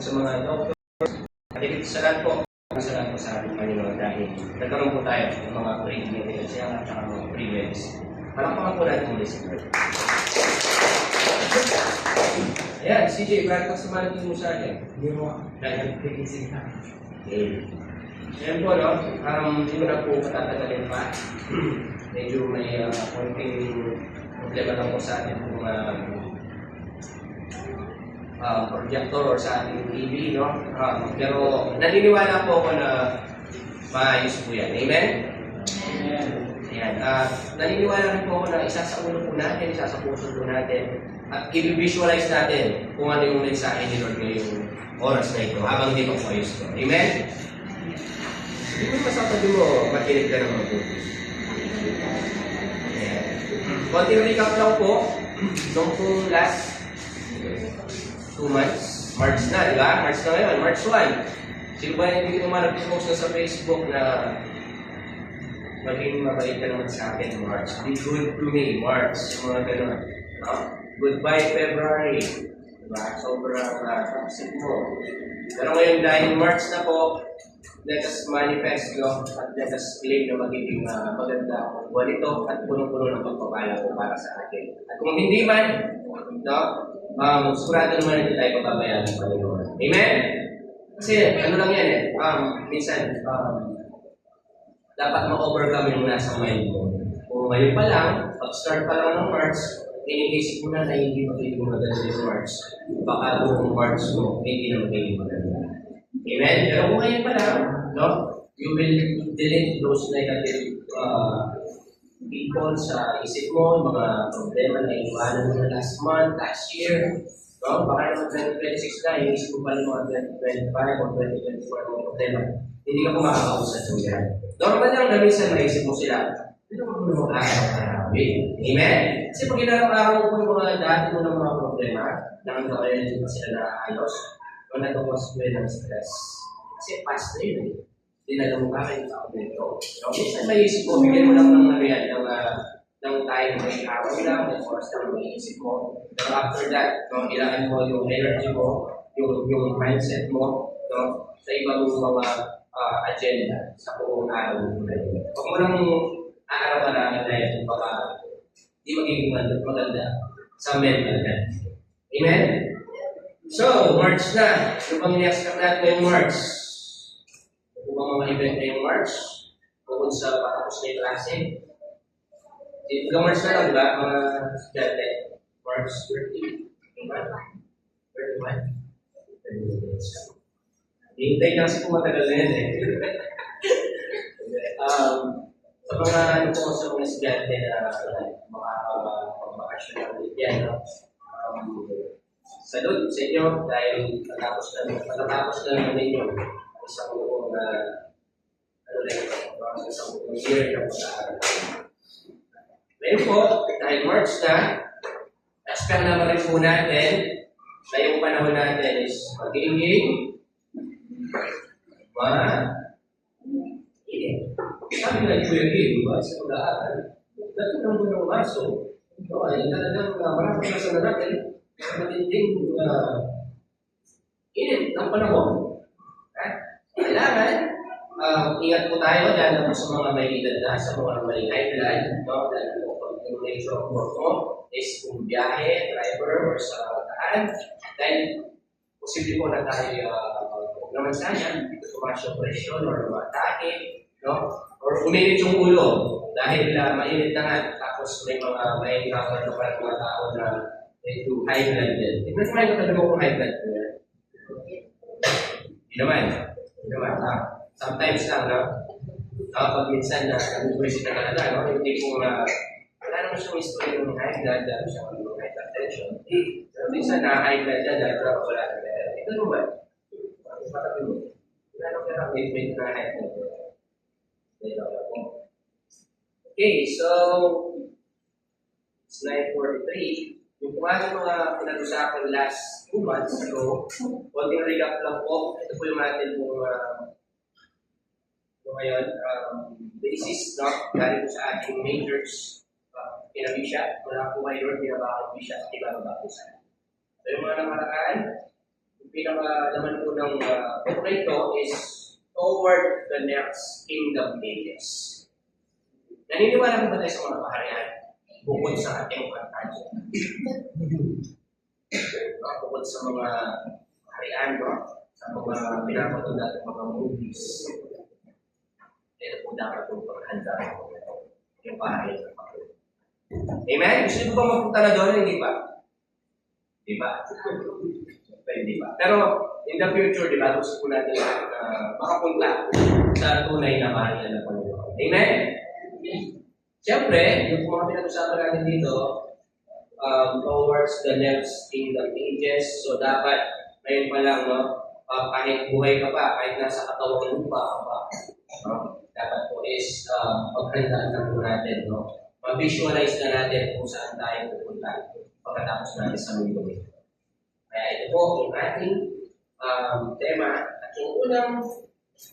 sa mga doctor, at sa lahat po, salamat po sa ating Panginoon dahil nagkaroon po tayo ng mga pre-medical at saka mga pre-meds. Palakpakan po natin muli si Lord. Ayan, CJ, bakit pa sumalitin mo sa akin? Hindi mo. Dahil nag-isip na. Okay. Ayan po, no? Hindi ko na po patatagalin pa. Medyo may konting problema lang po sa atin kung projector or sa ating TV, no? Pero naniniwala po ako na maayos po yan. Amen? Amen. Ayan. Naniniwala rin po ako na isa sa ulo po natin, isa sa puso po natin, at i-visualize natin kung ano yung mensahe ni Lord ngayong oras na ito habang di pa po ayos ko. Amen? Hindi mo masasabi mo, makinig ka ng mabuti. Ayan. Konting recap lang po, nung pong last 2 months, March na, di ba? March na ngayon, March 1. Sino ba yung hindi naman nag-post na sa Facebook na maging mabait ka naman sa akin, March? Be good to me, March. Mga gano'n. No? Goodbye, February. Diba? Sobrang toxic mo. Pero ngayon, dahil March na po, let us manifest, no? At let us claim na magiging maganda ang buwan ito at punong-puno ng pagpapala ko para sa atin. At kung hindi man, no? Sigurado naman hindi tayo pababayaan ng Panginoon. Amen? Kasi ano lang yan eh, minsan, dapat ma-overcome yung nasa mind mo. Kung ngayon pa lang, pag-start pa lang ng March, iniisip mo na hindi magiging maganda yung March. Baka buong March mo, hindi na magiging maganda. Amen? Pero kung ngayon pa lang, no, you will delete those negative people sa isip mo, mga problema na iwanan mo na last month, last year. No? Baka naman 2026 na, inisip mo pa rin mga 2025 o 2024 mga problema. Hindi ka makakausap sa mga. Normal lang na minsan maisip mo sila, pero kung ano mga araw-arawin. Amen? Kasi pag inaraw-araw mo yung mga dati mo ng mga problema, nakanda kayo hindi pa sila nakaayos, o natawas mo ng stress. Kasi past na yun eh. Dinala mo ka kayo sa dito. So, minsan maisip mo, bigyan mo lang ng marian, ng time, may araw lang, may oras lang maisip mo. Pero after that, no, ilaan mo yung energy mo, yung mindset mo, no, sa ibang mga agenda sa buong araw mo na yun. Huwag mo lang aaraw-arawin na yun, baka di magiging maganda sa mental health. Amen? So, March na. Ano bang i-expect natin ngayong March? Kung mga event ngayong March, bukod sa patapos na yung klase. Hanggang March na lang, di ba? Mga estudyante. March 30. 31. Hintay na kasi kung matagal na yan eh. Sa mga ano po sa mga estudyante na makakapag-bakasyon na ulit yan, no? Salud sa inyo dahil matapos na naman ninyo isang buong isang buong year na pag-aaral. Ngayon po, dahil March na, expect naman rin po natin na yung panahon natin is magiging init. Sabi nga Kuya Gil, diba, sa pag-aaral, dati ng buong Marso, talagang maraming nasa na natin, matinding init ng panahon. Kailangan, ingat po tayo dahil po sa mga may edad na, sa mga may high blood, no? Dahil po, yung nature of work mo is kung biyahe, driver, or sa daan, dahil posible po na tayo naman sana, tumaas yung presyon or matake, no? Or uminit yung ulo dahil mainit na nga, tapos may mga mahihirapan na parang mga tao na ito high blood din. Tignan naman yung talaga kung high blood din. Hindi naman. Sometimes lang, no? Pag minsan na nag-visit na talaga, no? Hindi ko wala naman siyang history ng high blood, dahil siya ng hypertension. Pero minsan na high blood siya dahil wala na meron. Ito naman. Patabi mo. Wala na may na high blood. Okay, so it's 9:43. Yung kung ano mga pinag-usapan last 2 months ago, konting recap lang po. Ito po yung atin pong ngayon, basis, no? Galing po sa ating majors, pinabisya. Wala po kayo, pinabakot bisya, at ibababa po sa. So yung mga nakaraan, Yung pinaka-laman po ng book na ito is Toward the Next Kingdom Ages. Naniniwala mo ba tayo sa mga kaharian? Bukod sa ating pagkakasya. Bukod sa mga kaharian, no? Sa mga pinapatod natin mga movies. Ito po dapat po paghanda yung kaharian ng Panginoon. Amen? Gusto niyo ba magpunta na doon? Hindi ba? Di ba? Hindi ba? Pero in the future, di ba, gusto po natin makapunta sa tunay na kaharian ng Panginoon. Amen? Siyempre, yung mga pinag-usapan natin dito, towards the next kingdom ages, so dapat, ngayon pa lang, no, kahit buhay ka pa, kahit nasa katawan mo pa, dapat po is paghandaan na po natin, no? Ma-visualize na natin kung saan tayo pupunta pagkatapos natin sa mundo ito. Kaya ito po yung ating tema. At yung unang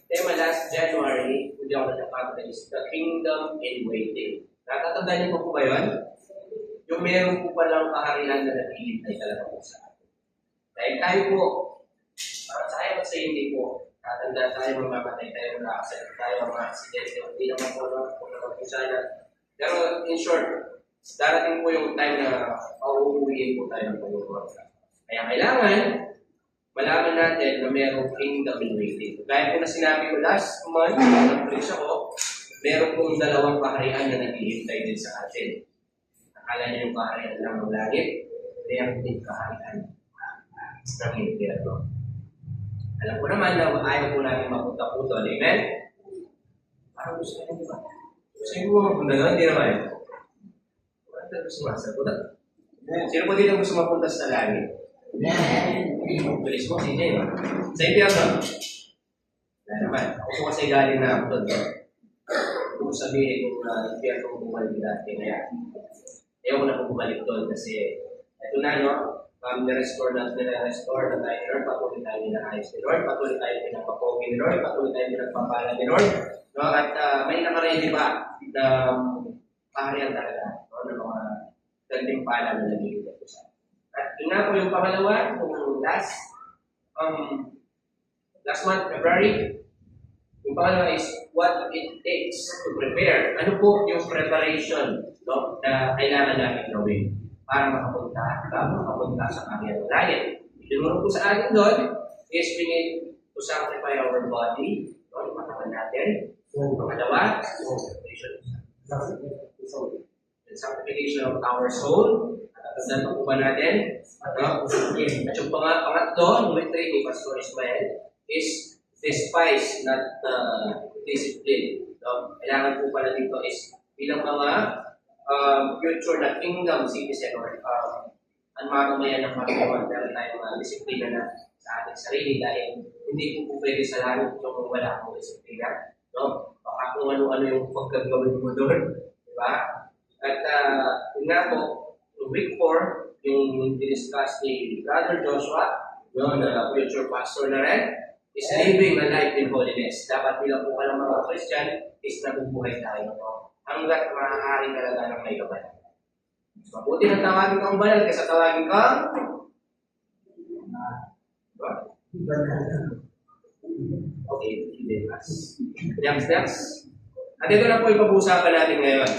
tema last January, hindi ako nagkakata, is the kingdom in waiting. Natatandaan niyo po ba yun? Yung meron po palang kaharian na naghihintay talaga po sa atin. Dahil tayo po, para sa akin at sa hindi po, tatanda tayo, mamamatay tayo, makakasal tayo, mga aksidente, hindi naman po naman po sana. Pero in short, darating po yung time na pauuwiin po tayo ng Panginoon. Kaya kailangan, malaman natin na mayroong kingdom in waiting. Gaya po na sinabi ko last month, nag-preach ako, meron pong dalawang kaharian na naghihintay din sa atin. Akala niyo yung kaharian lang ng langit, meron din kaharian ng impyerno. Alam ko naman na ayaw po natin mapunta po doon. Amen? Parang gusto niyo ba? Gusto niyo po mapunta doon? Hindi naman. Ano gusto masagot? Sino po dito gusto mapunta sa langit? Bilis mo, sige. Sa impyerno? Wala naman. Ako po kasi galing na ako doon. Kung sabihin na impyerno kung bumalik dati, kaya ayaw ko na kung bumalik doon kasi ito na, no? Nirestore na tayo ni Lord, patuloy tayo ninaayos ni Lord, patuloy tayo pinagpapogi ni Lord, patuloy tayo pinagpapala ni Lord, no? At may nakaredy pa na kaharian talaga, no? Ng mga gantimpala na nagiging ito sa. At yun nga po yung pangalawa, kung last month, February, yung pangalawa is what it takes to prepare. Ano po yung preparation, no, na kailangan natin gawin para makapunta sa kaharian ng langit. Tinuro po sa atin doon is we need to sanctify our body, no, yung katawan natin. Pangalawa, sanctification of our soul. At po ba natin? At yung pangatlo, number 3 ni Pastor Ismael, is despise, not discipline. No? Kailangan po pala dito is bilang mga future na kingdom citizen or mamamayan ng Panginoon, meron tayong mga disiplina na sa ating sarili dahil hindi po pwede sa langit kung wala akong disiplina. No? Baka kung ano-ano yung pagkagawin mo doon. Diba? At yun nga po, week 4, yung diniscuss ni Brother Joshua, yun, future pastor na rin, is living a life in holiness. Dapat nila po ka ng mga Christian is nabubuhay tayo. No? Hanggat maaari talaga ng may kabal. Mabuti na tawagin kang banal kaysa tawagin kang okay, next. At ito na po ipag-uusapan natin ngayon.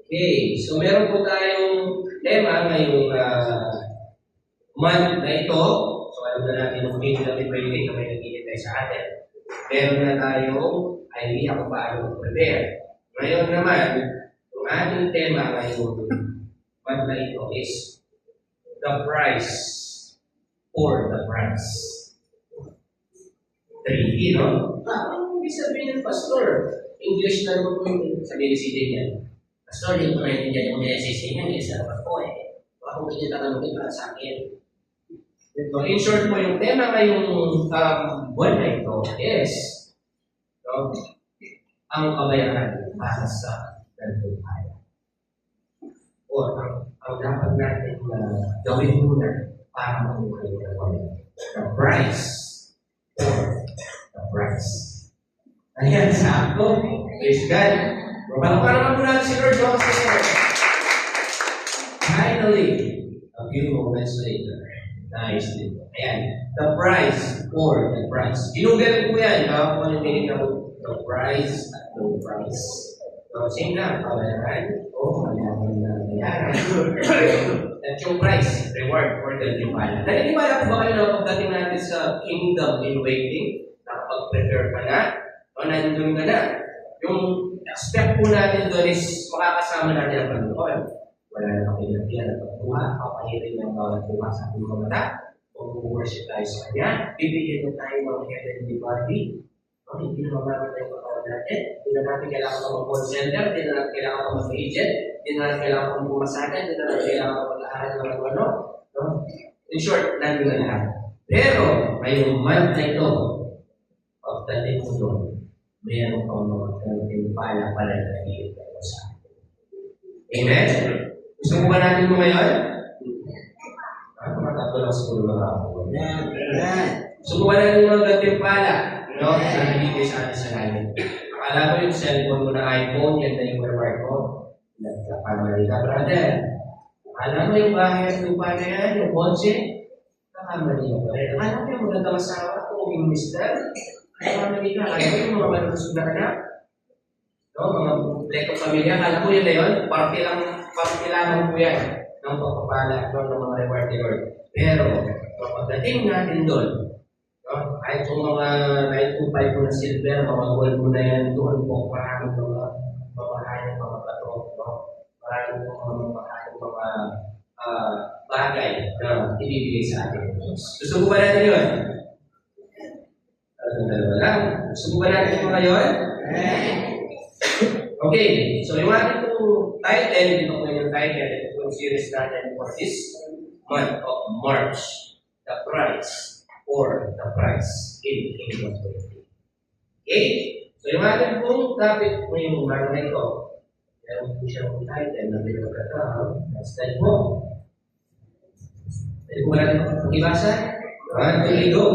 Okay, so meron po tayong tema ngayong month na ito. So alam na natin yung kingdom in waiting na may naghihintay sa atin. Meron na tayong idea kung paano prepare. Ngayon naman, yung ating tema ngayong month na ito is the price or the price. Tricky, no? Ang ibig sabihin ng pastor, English na naman po yung sabihin ni CJ niya. Pastor, hindi ko naintindihan yung message niya, hindi sa dapat po eh. Baka kung hindi tatanungin para sa akin. So, in short po, yung tema ngayong buwan na ito is ang kabayaran para sa dalubhaya. O ang dapat natin gawin muna para mamuhay ng kabayaran. The price or the price. Ayan, sakto. Praise God. Palakpakan naman po natin si Lord. Finally, a few moments later. Nice din. Ayan. The price or the price. Ginugal po yan. Kung ano yung meaning ng the price at no price. So, same lang. Kabayaran o malaman na bayaran. At yung price, reward or gantimpala. Naniniwala po ba kayo na pagdating natin sa kingdom in waiting, nakapag-prepare ka na, o nandun ka na, yung expect po natin doon is makakasama natin ang Panginoon. Wala na kapinagyan at pagkuha, kapahirin ng bawat buha sa ating mga mata, kung worship tayo sa Kanya, bibigyan na tayo ng heavenly body, o hindi na mamamatay yung katawan natin, hindi na natin kailangan ng call center, hindi na natin kailangan ng mag-agent, hindi na natin kailangan ng bumasagan, hindi na natin kailangan ng mag-aaral ng ano, no? In short, nandun na lahat. Pero, ngayong month na ito, pagdating mo doon, mayroon kang mga gantimpala pala na nahihintay mo sa akin. Amen? Gusto mo ba natin mo ngayon? Matato lang siguro mga ako. Gusto mo ba natin mga gantimpala? No? Sa nabigay sa atin sa langit. Akala ko yung cellphone mo na iPhone, yan na yung reward ko. Nagkakamali ka, brother. Akala mo yung bahay at lupa na yan, yung kotse, nakamali mo. Akala mo yung magandang asawa, kung yung mister, nakamali ka. Akala mo yung mga malusog na anak, no? Mga kompletong pamilya, akala mo yun na yun, parte lang po yan ng pagpapala ng mga reward ni Lord. Pero, pagdating natin doon, no? Kahit kung mga 925 mo na silver, mga gold mo na yan doon po, maraming mga mamahaling mga bato, no? Maraming mga bagay na ibibigay sa atin. Gusto mo ba natin yun? Dalawa lang. Gusto mo ba natin yun ngayon? Okay, so yung ating pong title, dito po yung title, ito po yung series natin for this month of March, the price or the price in Kingdom of God. Okay, so yung ating pong topic po yung mga na ito, meron po siyang title na pinagkatawag, slide po. Pwede po ba natin mag-ibasa? 1, 2, go!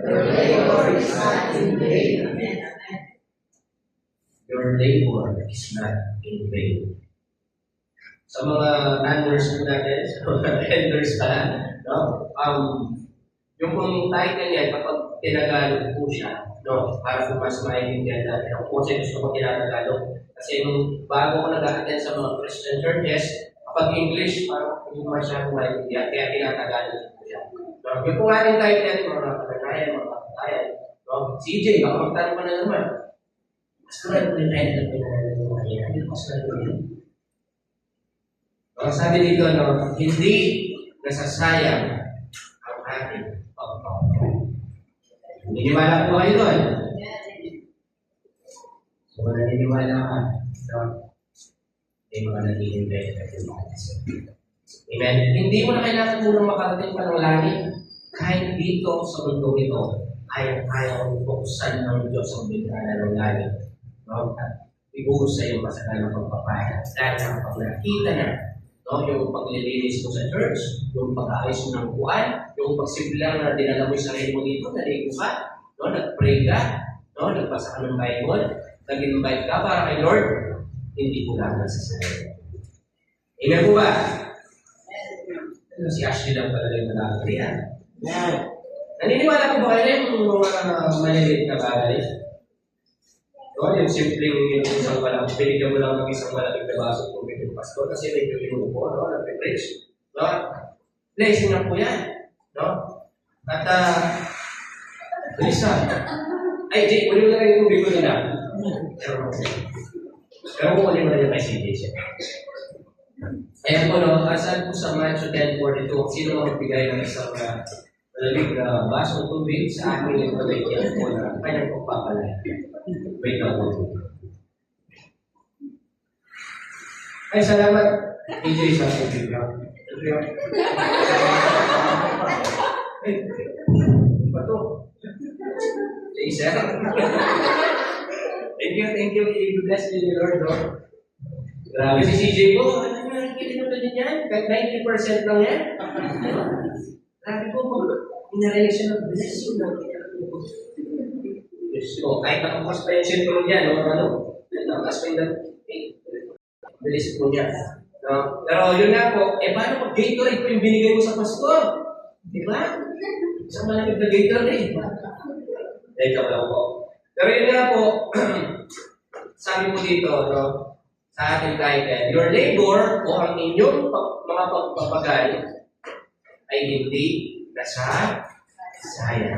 Your labor is not in vain. Your labor is not in vain. Sa mga elders po natin, sa mga elders pa, no? Yung pong title niya, kapag tinagalog po siya, no? Para po mas maintindihan natin. Ako po gusto ko tinatagalog. Kasi nung bago ko nag-attend sa mga Christian churches, kapag English, parang hindi ko masyadong maintindihan, kaya tinatagalog po siya. No? Yung pong ating title, mga kapatanayan, mga kapatayan, no? CJ, baka magtanong ka na naman. Mas tulad po yung title na pinagalan ng mga yan. Hindi ko mas nalagyan. Sabi dito, no, hindi nasasayang ang ating pagpapalala. Naniniwala po kayo doon? So, kung naniniwala ka, no, may mga naghihintay na kayo. Amen? Hindi mo na kailangan munang makarating pa ng langit. Kahit dito sa mundo ito, ayaw buksan ng Diyos ang bintana ng langit. No? At ibuhos sa iyo masakal ng pagpapaya. Dahil kapag nakita na, no, yung paglilinis mo sa church, yung pag-aayos mo ng buwan, yung pagsibilang na dinala mo yung sarili mo dito, naligo ka, no, nag-pray ka, no, nagbasa ka ng Bible, nag-invite ka para kay Lord, hindi ko lang nasasaya. Amen po ba? Si Ashley lang pala yung nag-agree yan. Naniniwala ko ba kayo yung mga maliliit na bagay? No, yung simpleng yung isang walang, binigyan mo lang ng isang malaking na baso ng tubig ng pastor kasi medyo inuupo, no, nag-preach. No? Blessing na po yan. No? At, Lisa, ay, Jake, uli mo na rin yung tubig ko nila. Pero kung uli mo na yung kay CJ siya. Ayan po, no, saan po sa Matthew 10:42, sino magbigay ng isang malamig na baso ng tubig sa akin yung pagkaitiyan po na kanyang pagpapalaya. Wait lang po. Ay, salamat. AJ sa tubig lang. Eh, ba ito? Sir? Thank you. Bless you, Lord, no? Grabe si CJ po. Ano yung nakikita nyo din yan? Kahit 90% lang yan. Grabe po, inarinig siya ng bless you lang. So, kahit nakakas pa yung cellphone niya, no? Nakakas pa yung bilis po niya. No? No? Pero yun nga po, paano pag Gatorade po yung binigay mo sa pastor? Di ba? Isang malamig na Gatorade. Joke lang po. Pero yun nga po, sabi po dito, no, sa ating title, your labor o ang inyong mga pagpapagay ay hindi sayang.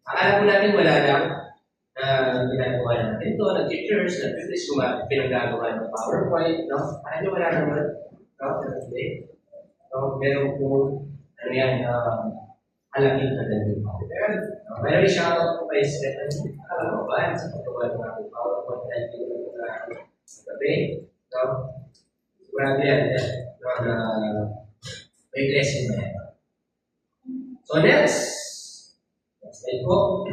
Akala po natin wala lang na ginagawa natin ito, nag-teachers, nag-teachers, pinagagawa ng PowerPoint, no? Akala nyo wala naman, no? Hindi. No? Meron po, ano yan, alamin na ganun. Mayroon shoutout po kay Stephanie. Alam mo ba, sa paggawa ng ating PowerPoint na hindi na gabi, no? Sigurado yan, no? Na may blessing na yan. So next slide po.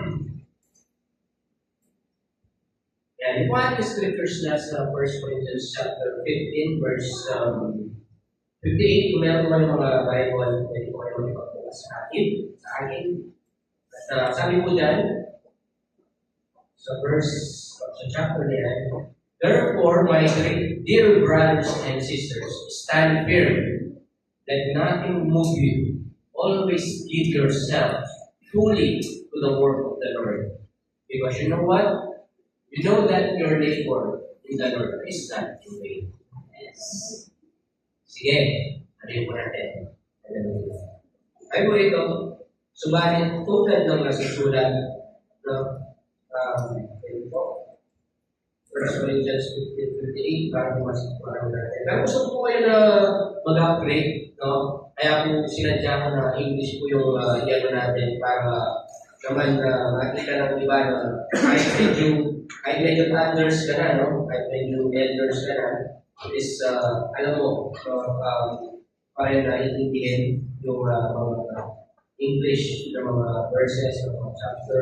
Yan, yung ating scriptures na sa 1 Corinthians chapter 15, verse 58. Kung meron ba yung mga Bible, pwede ko kayo ipagpula sa akin. At sabi po dyan, sa chapter na yan, therefore, my dear brothers and sisters, stand firm. Let nothing move you. Always give yourself fully to the work of the Lord. Because you know what? You know that your labor in the Lord is not in vain. Yes. Sige, alin po natin. Ay po ito, subalit tulad ng nasusulat, no? Ito po, 1 Corinthians 15:58, para masikuran natin. Pero gusto po kayo na mag-upgrade, no? Kaya po sinadya ko na English po yung yano natin para naman makita ng iba na kahit medyo others ka na, no? Kahit medyo elders ka na, is alam mo, para na itindihin yung mga English na mga verses, ng mga chapter.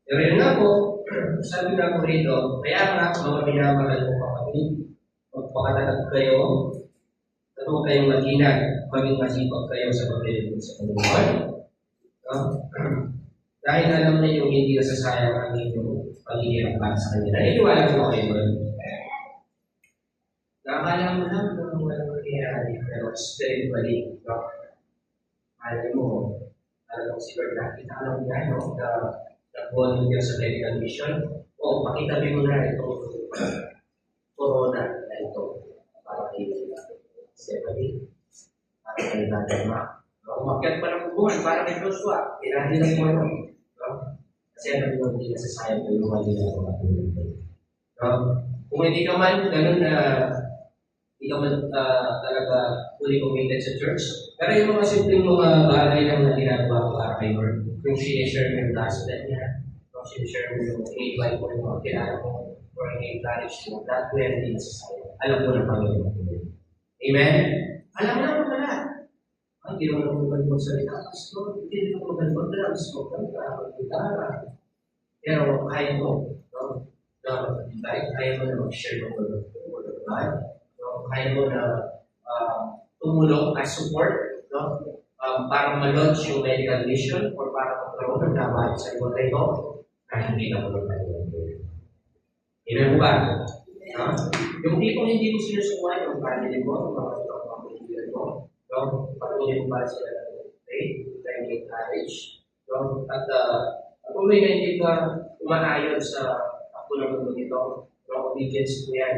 Pero yun nga po, sabi nga po rito, kaya nga mga minamahal mo kapatid, magpakatatag kayo, at huwag kayong mag-inag, maging masipag kayo sa paglilingkod sa Panginoon. No? Dahil alam na yung hindi nasasayang ang inyong pagiging para sa Kanya. Naniniwala ko kayo doon. Nakakala mo lang kung walang mangyayari, pero spiritually, no? Alam mo, alam si Lord, nakita lang niya, no? Na-volunteer sa medical mission. O, pakitabi mo na itong corona na ito para kayo. Stephanie, para kayo natin umakyat pa ng buwan para kay Joshua. Tinahin lang mo yun. Kasi ano yung hindi nasasayang ko yung mga ginagawa ko. Kung hindi ka man ganun na hindi ka man talaga fully committed sa church, pero yung mga simpleng mga bagay lang na ginagawa ko para kay Lord, yung sinishare mo yung gospel niya, yung sinishare mo yung invite mo yung mga kilala mo, or i-encourage mo, that way hindi nasasayang. Alam mo na Panginoon. Amen? Alam mo naman pala. Hindi naman ako magaling magsalita. Hindi naman ako magaling mag-drums. Mag-gitara. Pero kaya mo. Kaya mo na mag-share ng word of God. Kaya mo na tumulong as support. Para ma-launch yung medical mission or para magkaroon ng laban sa ibang ito na hindi na mo magaling. Amen mo ba? Yung tipong hindi mo sinusukuhan yung family mo, yung mga pamilya mo, patuloy mo ba sila pray, try to encourage, at patuloy na hindi ka umaayon sa ako na mundo nito, obedience mo yan,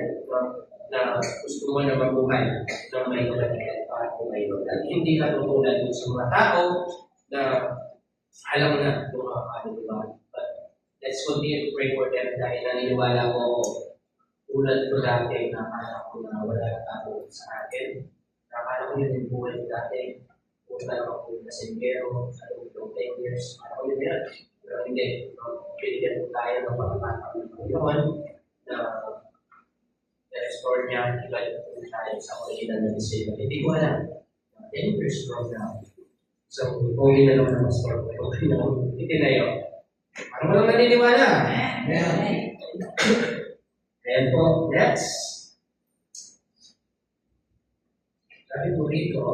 na gusto mo na mabuhay na may kalagyan para kung ngayon. At hindi ka tutulad sa mga tao na alam na kung mga kanila. But let's continue to pray for them dahil naniniwala ko tulad ko dati na akala ko na wala na tao sa akin. Akala ko yun yung buhay ko dati. Punta lang ako yung kasingero sa loob ng 10 years. Akala ko yun yan. Pero hindi. Pinigyan ko tayo ng pagkakataon ng Panginoon na restore niya, ibalik ko tayo sa original na decision. Hindi ko alam. 10 years from now. So, okay na naman ang store ko. Okay na naman. Itinayo. Ano mo lang naniniwala? Amen. Ayan po, next. Sabi po rito,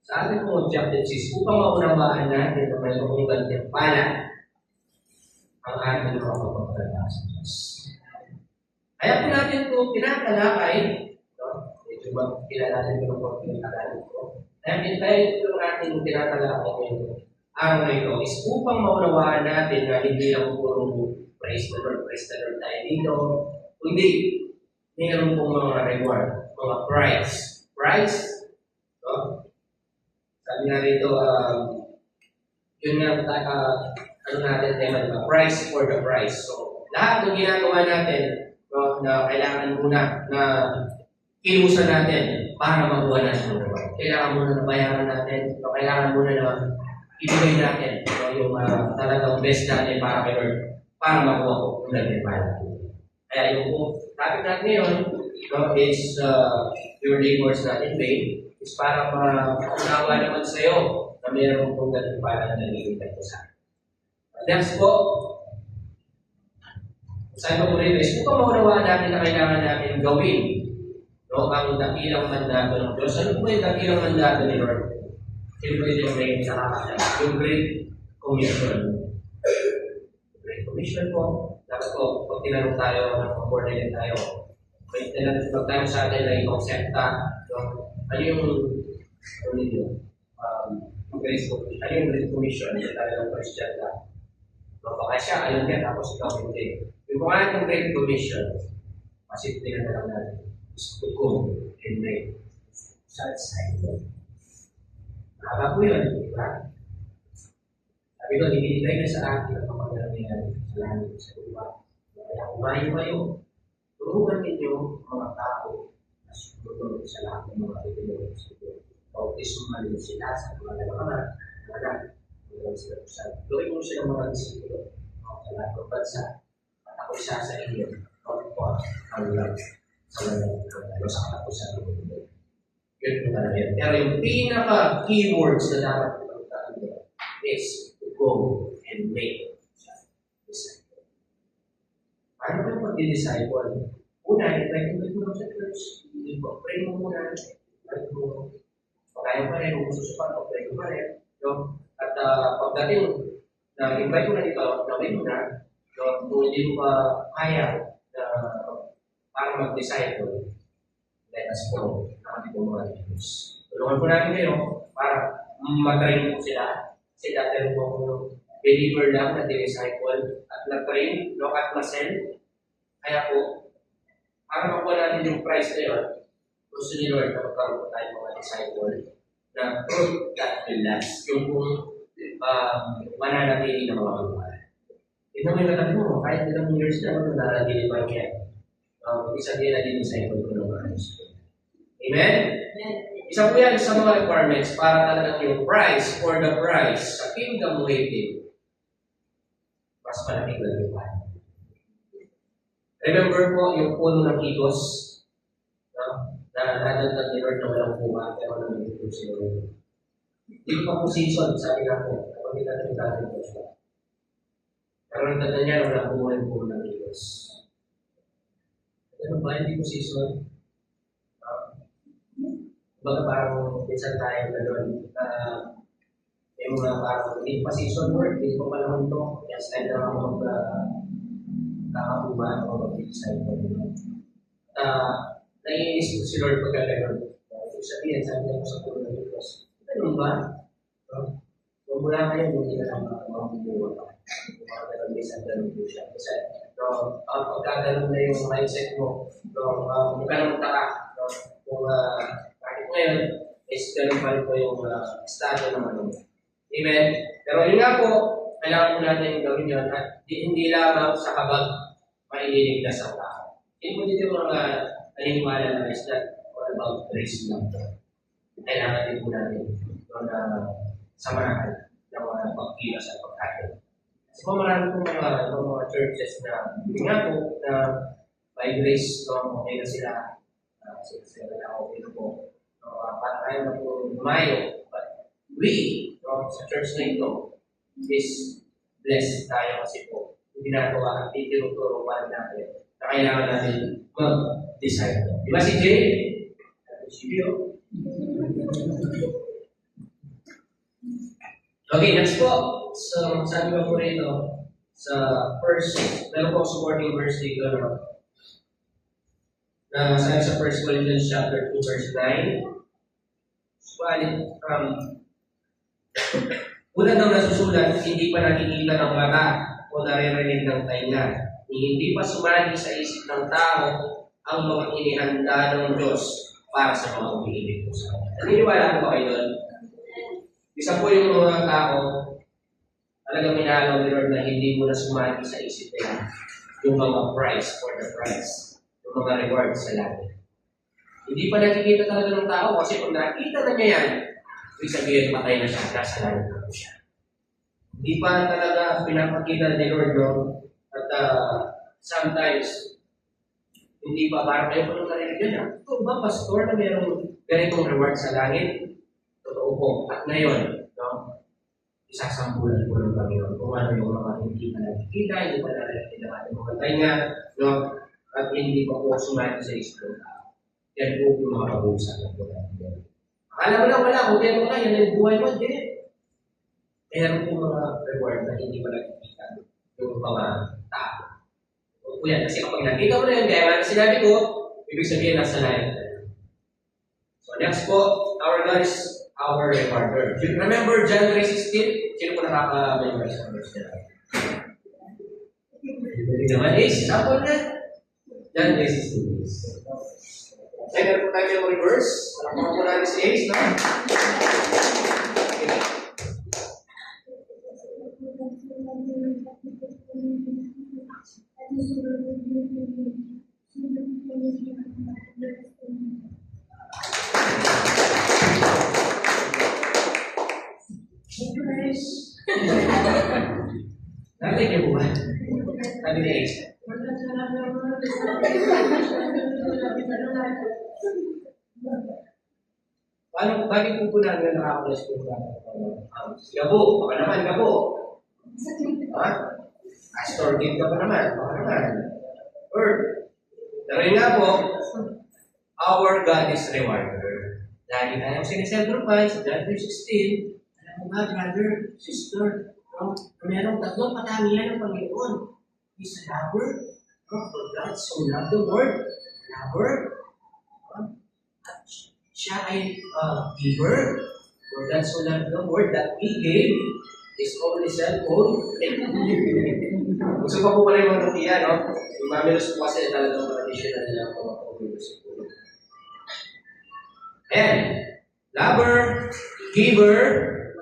sa ating pong objectives, upang maunawaan natin na mayroong gantimpala ang ating mga pagpapalala sa Diyos. Kaya po natin ito pinatalakay Diba, kilalanin ko ng konti ng tagalog ko. Dahil yung ating tinatalakay ngayon, araw na ito is upang maunawaan natin na hindi lang puro praise the Lord tayo dito, kundi mayroon pong mga reward, mga prize. Prize? No? Sabi nga rito, yun nga, ano natin tema, diba? Price for the prize. So, lahat ng ginagawa natin, no, na kailangan muna na kilusan natin para makuha natin ng reward. Kailangan muna na bayaran natin, o kailangan muna na ibigay natin yung talagang best natin para kay Lord, para makuha ko yung nagpipala. Kaya yung topic natin ngayon is your labors not in vain, is para maunawa naman sa iyo na mayroon pong nagpipala na nalilitay ko sa akin. Next po, sa ito po rin is kung maunawaan natin na kailangan natin gawin ang dakilang mandato ng Diyos. Ano po yung dakilang mandato ni Lord? Siyempre yung may nakakasya. Yung Great Commission. Great Commission po. Dapat po, pag tinanong tayo, born again tayo, may tinanong tayo sa atin na yung konsepta. Ano yung Great Commission? Ano yung Great Commission? Yung talagang Christian ka. Baka siya, alam niya, tapos ikaw hindi. Yung kung ano yung Great Commission, kasi tinanong natin, is to go and make such cycle. Nakaka po yun, di ba? Sabi ko, ibinigay na sa akin ang kapangyarihan sa langit sa lupa. Kaya kumain kayo, turuan ninyo mga tao na sumunod sa lahat ng mga itinulong sa ito. Bautisman sila sa mga nalaman, anak, gawin mo silang mga disipulo sa lahat ng bansa, at ako isa sa inyo, ang lang sa katapusan ng mundo. Yun po talaga yun. Pero yung pinaka-keywords na dapat ipagkakalala is to go and make disciple. Paano ba mag-disciple? Una, i-recommend mo lang sa church. Pray mo muna. Pagkaya pa rin, kung gusto pa, pray mo pa rin. At pagdating na invite mo na dito, gawin mo na, kung hindi mo pa kaya para mag-disciple, let us go na kami po mga Diyos. Tulungan po namin kayo para matrain po sila. Kasi dati rin po kung believer lang na disciple at na-train, at na-send. Kaya po, para makuha natin yung prize na yun, gusto ni Lord na magkaroon po tayo mga disciple na fruit that will last. Yung kung mananatili na mga kaluhan. Ito may katabi mo, kahit ilang years na, nananatili pa yan. Isa din na din sa ito ko ng mga Amen? Isa po yan sa mga requirements para talagang yung price for the price sa kingdom waiting. Mas malaking lalipad. Remember po yung puno ng higos na nadatag ni Lord na walang bunga pero namigit po si Lord. Hindi pa po season, sabi nga po, kapag natin natin po siya. Pero nagtatan niya walang bunga yung puno ng higos. Ano ba, hindi ko season? Baga parang minsan tayo na doon. May mga parang hindi pa season work, hindi pa panahon ito. Kaya style na ako magkakabuba o mag-decide ko. Naiinis ko si Lord pagka gano'n. Sabihin, sabi niya ko sa puno ng Diyos. Ganun ba? Kung mula kayo, hindi na lang makabubuwa pa. Mga ganun, minsan ganun po siya. Kasi pagkaganon na yung mindset mo, huwag ka nang taka. Kung kahit ngayon, is ganun pa rin po yung estado naman mo. Amen? Pero yun nga po, kailangan po natin gawin yun at hindi lamang sa kabag maililigtas ang tao. Hindi mo dito mga naniniwala na is that all about grace lang. Kailangan din po natin na samahan ng mga pagkilos at pagkain. Kasi marami po mga churches na nga po na by grace, okay na sila. Sila na okay na po. Para tayo na po lumayo. But we, sa church na ito, is blessed tayo kasi po. Yung ginagawa at itinuturo pa natin na kailangan natin mag-decide. Di ba si Jay? Si Bio? Okay, next po. So, sabi ko po rito, sa first, meron po supporting verse dito na sabi sa 1 Corinthians chapter 2 verse 9. Subalit, una daw nasusulat, hindi pa nakikita ng mata o naririnig ng tainga. Hindi pa sumali sa isip ng tao ang mga inihanda ng Diyos para sa mga umiibig po sa Kanya. Naniniwala po ba kayo doon? Isa po yung mga tao, talagang minalaw ni Lord na hindi mo na sumali sa isip nila yung mga price for the price, yung mga rewards sa langit. Hindi pa nakikita talaga ng tao kasi kung nakita na niya yan, ibig sabihin patay na siya, nasa langit na siya. Hindi pa talaga pinapakita ni Lord, no? At sometimes, hindi pa parang kayo pa nung narinig yan. Ito ba, pastor, na mayroong ganitong reward sa langit? Totoo po. At ngayon, no? Isasampulan po ng Panginoon kung ano yung mga hindi pa nakikita, hindi pa nakikita ng ating mga tainga, no? At hindi pa po sumati sa isip ng tao. Yan po yung mga pag-uusapan po natin. Akala mo lang wala, kung yan mo ka, yan yung buhay mo, hindi. Meron po mga reward na hindi pa nakikita yung mga tao. O yan, kasi kapag nakita mo na yun, kaya nga sinabi ko, ibig sabihin nasa lahat. So next po, our God is our rewarder. Remember John 3:16? Sino po nakaka-memorize ng verse nila? Hindi naman is, sample na. John 3:16. Meron po tayo memory verse. Alam mo po natin si Ace, no? Narinig niyo po ba? Sabi ni Ace. Paano, bakit po namin nakakulas po ba? Gabo, baka naman, gabo. Ha? Pastor, give ka pa naman, baka naman. Or, dahil nga po, our God is rewarder. Lagi tayong sinisentrify sa John 3:16. Alam mo ba, brother, sister, no? Merong tatlong katangian ng Panginoon. He's a lover. For God so loved the world. Lover. Siya ay giver. For God so loved the world that He gave His only Son. Gusto pa po pala yung mga nutiya, no? Yung mamilos po kasi talagang traditional nila po mamilos po. And, lover, giver,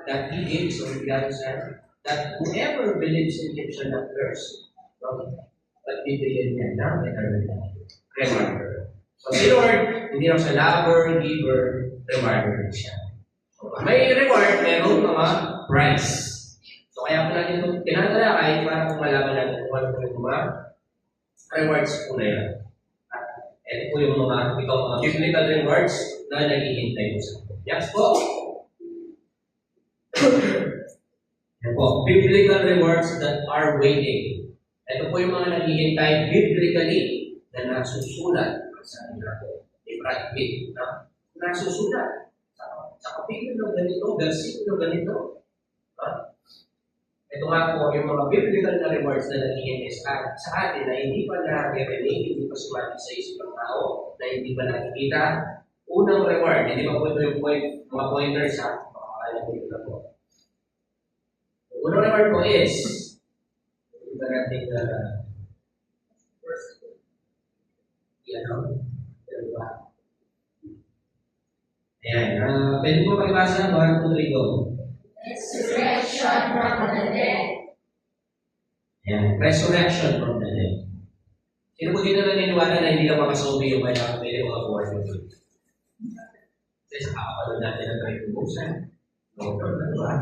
that He gave His only Son, that whoever believes in Him shall not perish, but bibigyan niya ng eternal life. Rewarder. So si Lord, hindi lang siya lover, giver, rewarder din siya. So, may reward, meron mga price. So kaya po natin itong tinatalakay para kung malaman natin kung ano po yung mga rewards po na yan. At ito po yung mga biblical rewards na naghihintay mo sa atin. Yes po. Yan po. Biblical rewards that are waiting. Ito po yung mga naghihintay biblically na nasusulat sa natin. Ni Brad Pitt, na nasusulat sa kapitulo ng ganito, versikulo ng ganito. Ito nga po yung mga biblical na rewards na naghihintay sa atin na hindi pa na-reveal, hindi pa sumati sa isip ng tao, na hindi pa nakikita. Unang reward, hindi pa po ito yung mga pointers ha, makakala dito na po. Unang reward po is ito natin first. Yan o. Diba? Ayan. Pwede po pakibasa. 1, 2, 3, go. Resurrection from the dead. Ayan. Resurrection from the dead. Sino po dito naniniwala na hindi ka makasubi yung kaya pwede makabuhay mo dito? Kasi sa kakapanood natin ang tribunbusan. Diba?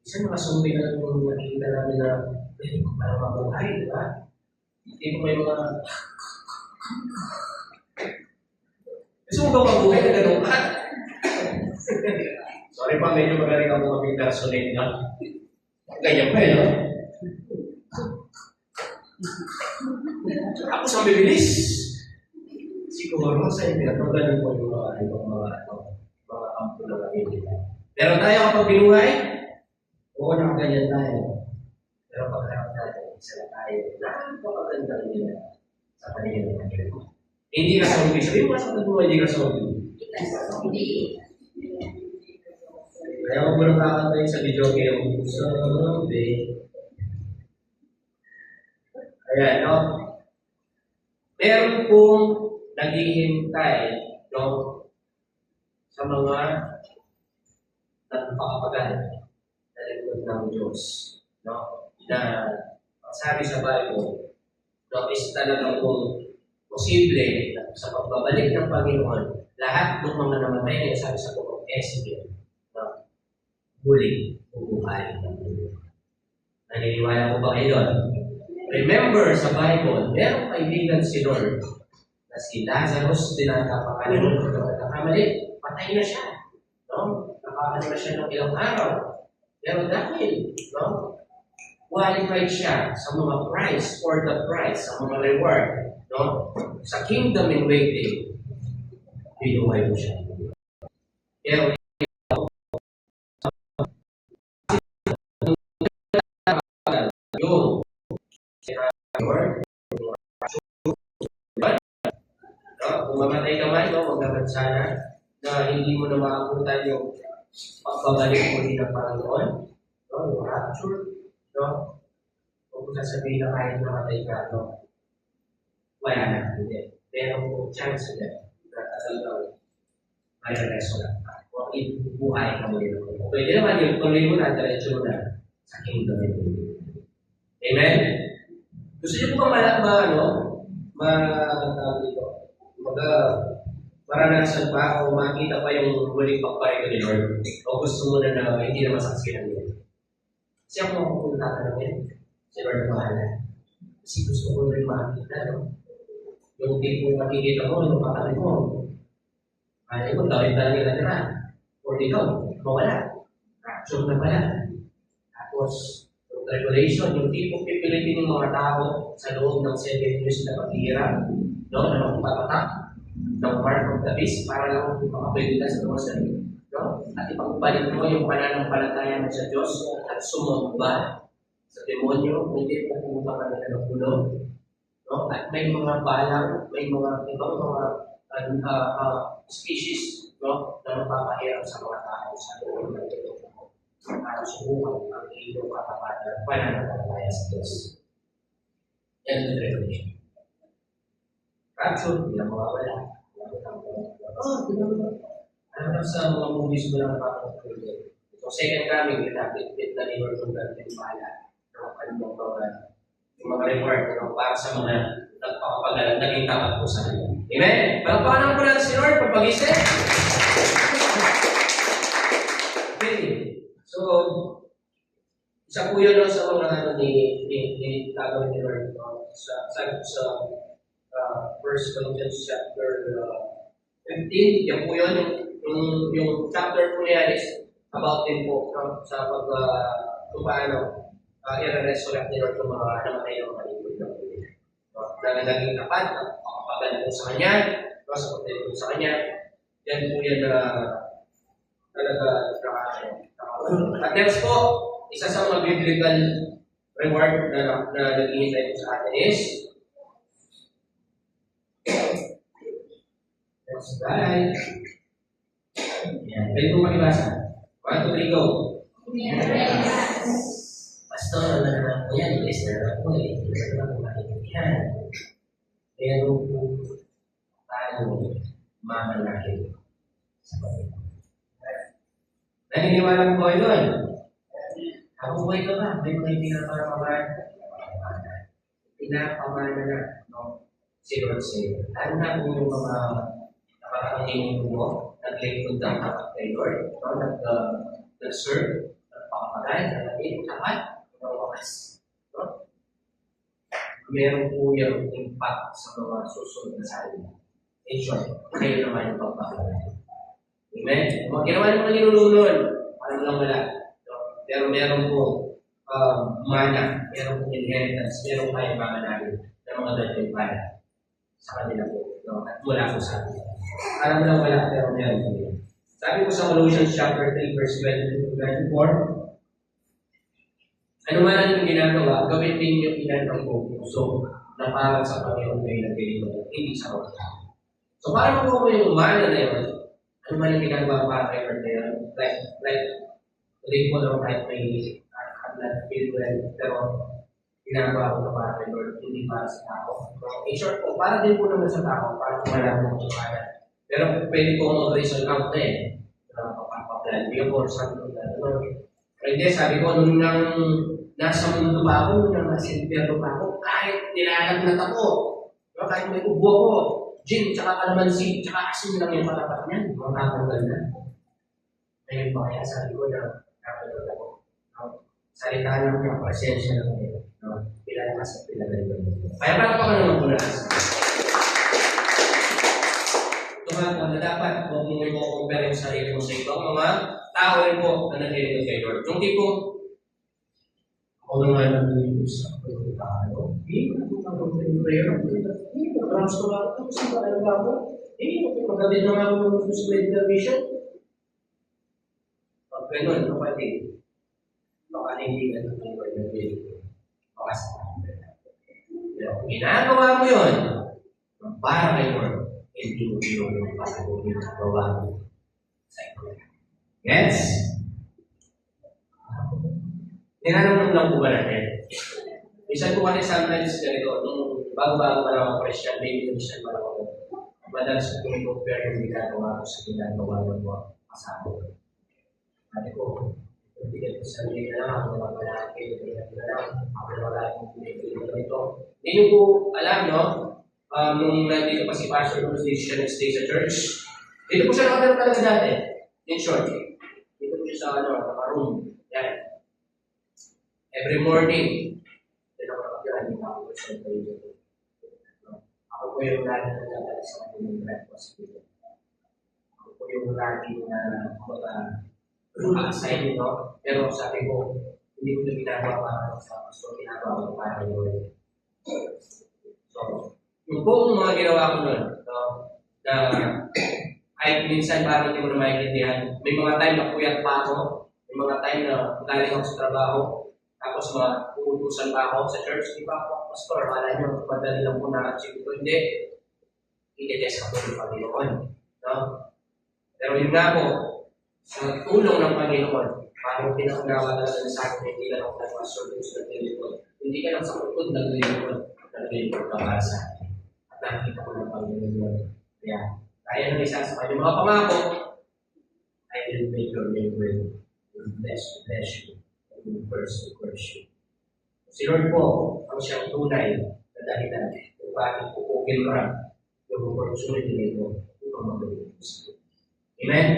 Isa makasubi na yung nakikita namin na pwede mo parang mabuhay, diba? Hindi mo may mga gusto mo ba mabuhay na gano'n ka? Sorry pa, medyo magaling ako mag-personate na. Ganyan pa no? Ako sa bibilis. Siguro sa internet, ganun po yung mga kampo na kapitid. Pero tayo kapag binuhay, oo, nakaganyan tayo. Pero pag harap natin, isa na tayo. Napakaganda nila sa kanila ng Panginoon. Hindi ka zombie. Sabi mo sa mo, hindi ka zombie. Ayaw mo lang kakatayin sa video game. Zombie. Ayan, no? Meron pong naghihintay, no? Sa mga nagpakapagal na likod ng Diyos, no? Na sabi sa Bible, no, is talagang kung posible sa pagbabalik ng Panginoon, lahat ng mga namatay na sabi sa Panginoon, Ezekiel, no? Muli, bubuhay ng Panginoon. Naniniwala ko ba kayo doon? Remember sa Bible, merong kaibigan si Lord na si Lazarus, tinatapakalan ng nagkakamali, patay na siya. No? Nakakano na siya ng ilang araw. Pero dahil, no? Qualified siya sa mga prize or the prize, sa mga reward, no? Sa kingdom in waiting, binuhay mo siya. Pero yung reward, no? Kung mamatay ka man, no? Huwag naman sana na hindi mo na makakutan yung pagbabalik mo din ng Panginoon, no? Yung rapture, no? Kung sasabihin na kahit namatay ka, no? Wala na, hindi. Pero kung chance na talagang may resurrect ka. Kung ibubuhay ka muli naman. Pwede naman yung tuloy mo na, diretso mo na sa kingdom ni Lord. Amen? Gusto niyo po ba maranasan pa o makita pa yung muling pagpapalit ni Lord? O gusto mo na hindi na masaksihan niya? Kasi ako mapupunta ka namin, si Lord na bahala. Kasi gusto ko rin makita, no? Yung tipo nakikita mo, yung pakali mo, kaya mo, dawit na nila nila. O ikaw, mawala. Action na pala. Tapos, yung regulation, yung tipo pipilitin ng mga tao sa loob ng 7 years na paghihirap, no? Na magpapatak ng part of the beast para lang makapwede ka sa mga sarili. No? At ipagbalik mo yung pananampalataya mo sa Diyos at sumamba sa demonyo, hindi pupunta ka nila ng pulo. No? At may mga balang, may mga ibang mga species, no? Na napapahirap sa mga tao sa loob ng ito. Para subukan ang iyong katapatan at pananampalataya sa Diyos. Yan ang revelation. Rapture, hindi na mawawala. Tingnan mo. Ano sa mga movies mo na napapanood? So, second coming, pinapit na ni Lord kung gano'n yung bahala ng kanyang mga reward para sa mga nagpapagalan, naging tapat po sa kanya. Amen? Palakpakan po natin si Lord papagising. Okay. So, isa po yun sa mga gagawin ni Lord. Sa 1 Corinthians chapter 15, yan po yun, yung chapter po niya is about din po sa kung paano i-resurrect ni Lord yung mga namatay ng maligod ng Pilipinas. Na naging tapat, makapagalan po sa Kanya, sa pagdating po sa Kanya, yan po yan na talaga at next po, isa sa mga biblical reward na naghihintay po sa atin is next slide. Yan. Pwede po makibasa. 1, 2, 3, go. Pastor, ano naman po yan? Ilis na naman po eh. Ilis na naman po maintindihan. Pero po, tayo mamalaki sa Panginoon. Naniniwala po kayo doon? Ako po ito ba? May kaibigan para pamana. Pinapamana na, no? Si Lord sa'yo. Lalo na po yung mga nakakangin mo, naglingkod ng tapat kay Lord, no? Nag-serve, nagpapalay, nalagay, tapat, nawakas. No? Meron po yung impact sa mga susunod na salita. In short, kayo naman yung pagpapalay. Amen? Kung ginawa ng mga nilulunod, parang lang wala. No? Pero meron po mana, meron po inheritance, meron kayang mamanahin ng mga dating para sa kanila po. No? At wala po sa atin. Parang lang wala, pero meron po yun. Sabi ko sa Colossians chapter 3, verse 20-24, ano man ang yung ginagawa, gawin din yung ilan ng puso na parang sa Panginoon kayo nagkilito, hindi sa mga tao. So para makuha mo yung mana na yun, ano man yung ginagawa para kay Lord na yun? Like, grateful or kahit may I'm not feel well, pero ginagawa ko na para kay Lord, hindi para sa tao. So, in short po, para din po naman sa tao, para malaman mo yung mana. Pero pwede po mag-reason out na eh. Papaplan, hindi po something na ano. Pero hindi, sabi ko, nung nang nasa mundo pa ako, nung nang nasa impyerno pa ako, kahit nilalagnat ako, kahit may ubo ako, gin, tsaka kalamansi, tsaka asin lang yung patapat niyan, mga tatanggal na. Ngayon pa kaya sabi ko na nakapagod ako. Salita lang niya, presensya lang niya. Pinalakas at pinagaling. Kaya para pa ka naman po na tumatang na dapat huwag mo i-compare yung sarili mo sa ibang mga tao rin po na nakinig kay Lord. Yung tipo, ako naman nag-ius ako yung tao. Ako nag-ius yung prayer. Nag-rams ko ako. Tapos ang parang ako. Magkabit na nga ako sa medical vision. Pag ganun, kapatid, baka hindi ka ng Lord na pinag baka sa kanila. Pero kung ginagawa mo yun, para kay Lord, hindi mo yung pasagutin sa gawa mo sa ito. Yes? Tinanong lang po ba natin? Minsan po kasi sometimes ganito, nung bago-bago pa lang ako Christian, maybe Christian pa lang ako. Madalas ko compare yung ginagawa ko sa ginagawa ng mga kasama ko. Sabi ko, hindi ka sa sarili na lang, ako naman malaki, hindi na lang, ako naman malaki, ito. Hindi nyo po alam, no? Nung nandito pa si Pastor Cruz, dito siya nag-stay sa church. Dito po siya nakatira talaga dati. In short, dito po siya sa naka-room. Yan. Every morning, dito ako nakatira, hindi na ako sa dito. Ako po yung lagi na nagdadala sa kanyang breakfast dito. Ako po yung lagi na mag-assign nito. Pero sabi ko, hindi ko na ginagawa para sa pastor, ginagawa ko para yun. So, yung buong mga ginawa ko nun, na kahit minsan parang hindi mo na maintindihan, may mga time na puyat pa ako, may mga time na galing ako sa trabaho, tapos uutusan pa ako sa church, di ba ako, pastor, wala nyo, madali lang po na-achieve ko, hindi. Itetest ako ng Panginoon. No? Pero yun nga po, sa tulong ng Panginoon, parang pinakagawa talaga sa akin, hindi lang ako nag-pastor dun sa naglilipod. Hindi ka lang sa pagod naglilipod ka para sa akin. Nakita ko ng Panginoon. Kaya, kaya nang isa sa kanyang mga pangako, I will make your name well. Will bless you. I will curse you. Si Lord po, ang siyang tunay na dahilan kung bakit pupugil ka yung opportunity nito upang magaling. Amen?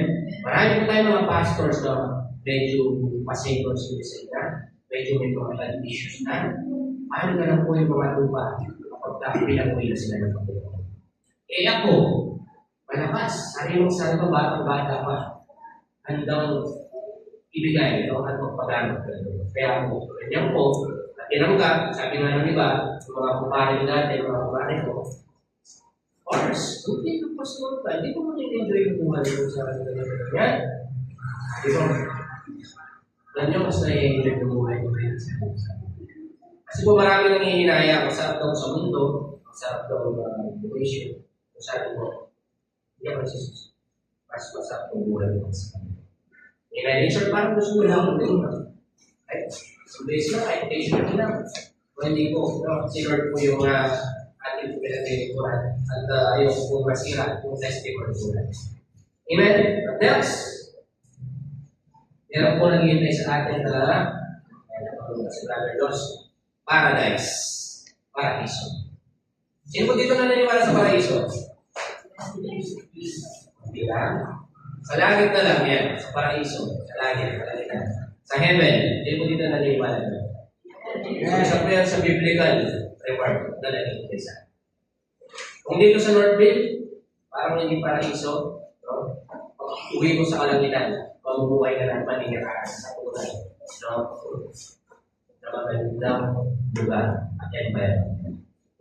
Marami po tayo mga pastors na medyo pasayos na, medyo may mga issues na. Paano ka lang po yung mga lupa? Kapag pinag-uwi na sila ng Panginoon. Eh ako, malakas. Sabi mo sa ito, bata pa. Handang ibigay, no? At magpagamit. Kaya ako, ganyan po, at tinanggap, sabi nga ng iba, yung mga kumpare natin, mga kumpare ko, of course, hindi ko po sinulat. Hindi ko mo nag-enjoy yung buhay ko sa ganyan. Di ba? Ganyan mas na-enjoy yung buhay ko. Kasi po marami nang hihinaya, masarap daw sa mundo, masarap daw ng education. Kung sabi mo, hindi ako nagsisus. Mas masarap ang buhay mo sa kanila. In short, parang gusto mo lang din. Right? So, based na, education lang. Kung hindi po, si Lord po yung ating pinag-edukuhan at ayaw po masira yung testimony po natin. Amen? What else? Meron po naghihintay sa atin na si Brother Los. Paradise. Paraiso. Sino po dito na naniwala sa paraiso? Hindi lang. Sa langit na lang yan. Sa paraiso. Sa langit. Sa heaven. Sino po dito na naniwala na? Isa po yan sa biblical reward na naniwala sa. Kung dito sa Northville, parang hindi paraiso. No? Uwi mo sa kalangitan. Mabubuhay ka na maningirahan sa kulay. No? Na magandang lugar at yan ba yan?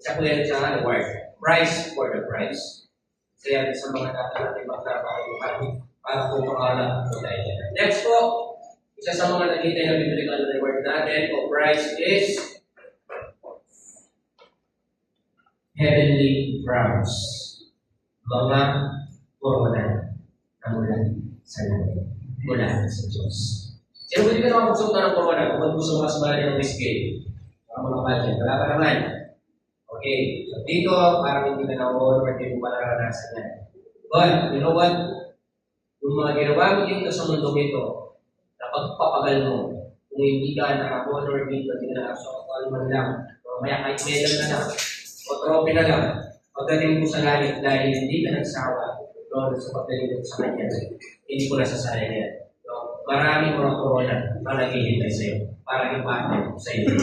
Isa po yan sa reward. Price for the price. So yan sa mga natin magkakaupan para po pangalan po tayo yan. Next po, isa sa mga naghintay na biblical reward natin o price is heavenly crowns. mga corona na mula sa langit, mula sa Diyos. Sino pwede ka nakapagsunta ng corona kung gusto mo kasabali ng biscuit? Mga budget, wala pa naman. Okay, so dito, parang hindi ka na-over, hindi mo pa naranasan yan. But, you know what? Yung mga ginawa mo dito sa mundong ito, napagpapagal mo, kung hindi ka naka-honor dito, hindi ka naka-sokal man lang, o maya kahit medal na lang, o trophy na lang, pagdating mo sa langit dahil hindi ka nagsawa, doon sa pagdating mo sa kanya, hindi ko nasasayang yan. So, maraming mga corona na naghihintay sa iyo para ipatid sa iyo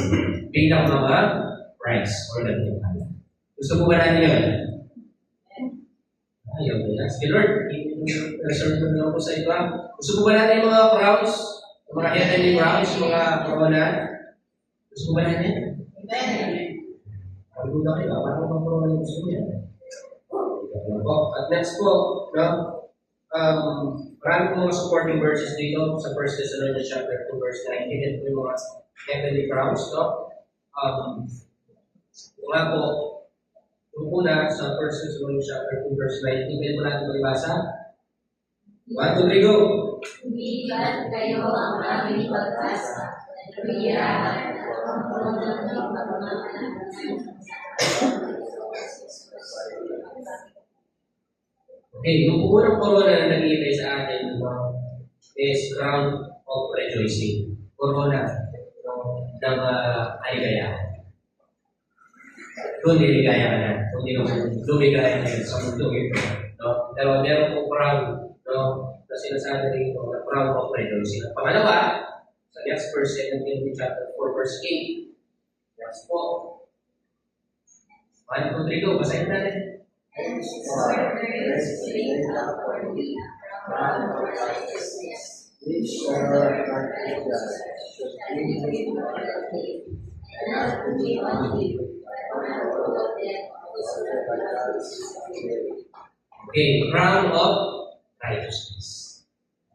bilang mga prize or nagtimpala. Gusto mo ba natin yun? Ayaw nila. Si Lord, reserve ko lang po sa iba. Gusto mo ba natin yung mga crowns? Yung mga heavenly crowns, yung mga corona? Gusto mo ba natin? Ang gula kayo, parang mga corona yung gusto mo yan. At next po, no? Marami po mga supporting verses dito sa 1 Thessalonians chapter 2 verse 19. Ito po yung mga heavenly crowns, no? Kung nga po, yung una sa 1 Thessalonians chapter 2 verse 19, pwede po natin malibasa. 1, 2, 3, go! Bigyan kayo ang aming pag-asa at biyaan at ang tulong ng pagmamahal. Okay, yung unang corona na nag-iibay sa atin is round of rejoicing. Corona ng kaligayahan. Doon niligaya ka na. Kung hindi ka lumigaya na sa mundo ito. No? Pero meron pong crown, no? Na sinasabi rito na crown of rejoicing. At pangalawa, sa next verse 2 Timothy chapter 4 verse 8. Yes po. 1, 2, 3, go. Basahin natin. And for their spirit of worthy around righteousness, which are righteous, should be with loyalty, and not to be only, but not to them also the Okay, crown of righteousness.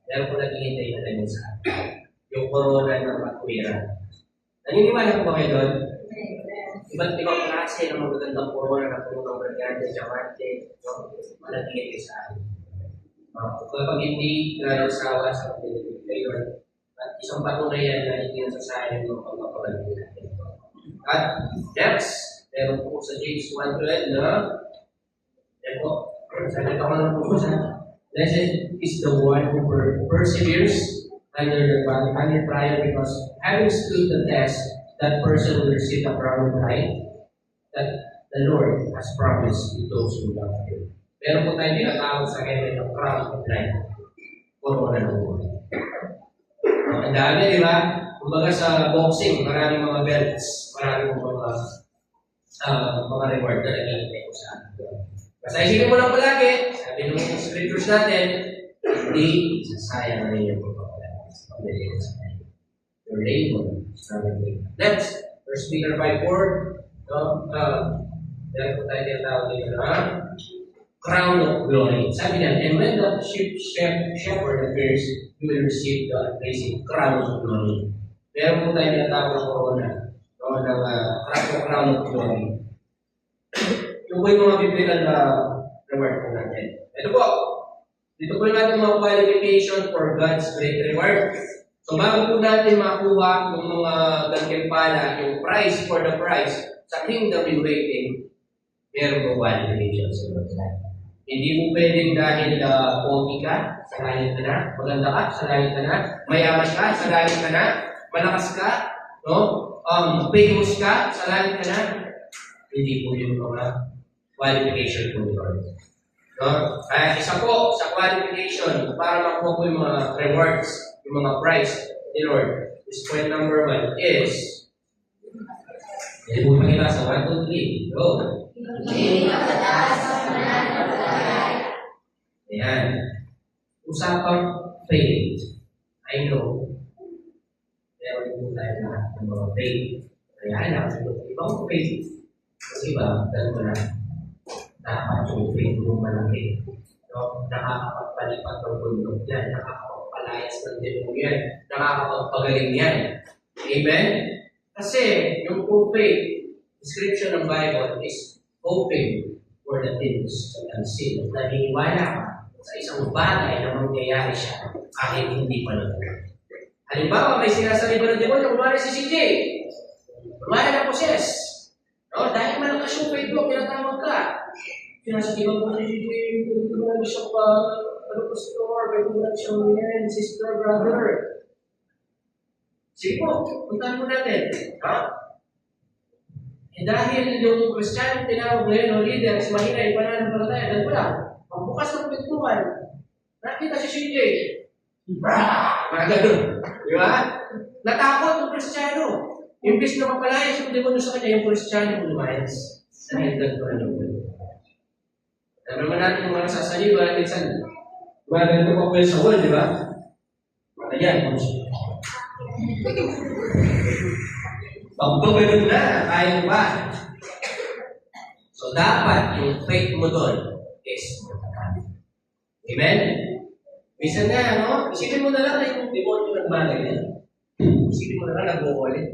Meron po naghihintay na ganyan sa atin. Yung corona ng katwiran. Naniniwala po ba kayo doon? Iba't ibang klase ng magagandang corona na puno ng brigante, diamante, malatingin kayo sa atin. Kapag hindi sawa sa pagdating kayo, at isang patunay yan na hindi nasasayang ng pagpapagaling natin. At next, meron po sa James 1:12 na, yan po, salit ako ng po sa, blessed is the one who perseveres under the trial, because having stood the test, that person will receive the crown of life that the Lord has promised to those who love Him. Meron po tayo tinatawag sa kanya ng crown of life. Corona ng buhay. Ang dami, di ba? Kumbaga sa boxing, maraming mga belts, maraming mga reward na nag-iintay ko sa atin. Basta isipin mo lang palagi, sabi ng scriptures natin, hindi sasayang na rin yung pagpapalagi sa pagdalihan sa kanya. Your labor is not in vain. Next, 1 Peter 5:4. No? Meron po tayo tinatawag dito na crown of glory. Sabi niya, and when the shepherd appears, you will receive the amazing crown of glory. Meron po tayo tinatawag ng corona. No? Ng crown of glory. Yung po yung mga biblical na reward po natin. Ito po. Dito po yung ating mga qualification for God's great reward. So, bago po natin makuha yung mga gantimpala, yung prize for the prize sa kingdom in waiting, meron po qualifications sa Lord. Hindi mo pwedeng dahil pogi ka, sa langit ka na, maganda ka, sa langit ka na, mayaman ka, sa langit ka na, malakas ka, no? Famous ka, sa langit ka na. Hindi po yung mga qualification po ni Lord. No? Isa po sa qualification para makuha po yung mga rewards, yung mga prize ni Lord. This point number 1 is, hindi po makita sa 1, 2, 3. Go! Hindi makataas sa pananampalataya. Ayan. Usapang faith. I know. Meron po tayo lahat ng mga faith. Kaya alam, ibang faith. Kasi ba, ganito na, dapat yung faith mo malaki. No? Nakakapagpalipat ng bundok yan, nakakapagpalayas ng demo yan, nakakapagpagaling yan. Amen? Kasi yung faith, description ng Bible is hoping for the things unseen. Naniniwala ka sa isang bagay na mangyayari siya kahit hindi pa naman. Halimbawa, may sinasabi ba ng demonyo, kumari si CJ. Kumari na poses. No? Dahil malakas yung faith mo, pinatawag ka. Sinasabi ba mo si CJ, kumari siya pa, pastor, may kumari siyang yan, sister, brother. Sige po, puntahan mo natin. Ha? Dahil yung Kristiyanong tinawag ngayon ng leaders, mahina yung pananampalataya, dahil wala. Pagbukas ng pintuan, nakita si CJ. Mga ganun. Di ba? Natakot yung Kristiyano. Imbis na mapalayas yung demonyo sa kanya, yung Kristiyano yung lumayas. Dahil ganun pa lang. Alam naman natin yung mga sasaliba, minsan, ganito pa po yung sa wall, di ba? Ayan, pag gawin na, kaya mo ba? So, dapat yung faith mo doon is matagal. Amen? Minsan nga, no? Isipin mo na lang na yung demonyo nagmagay yan. Isipin mo na lang, nag-uulit.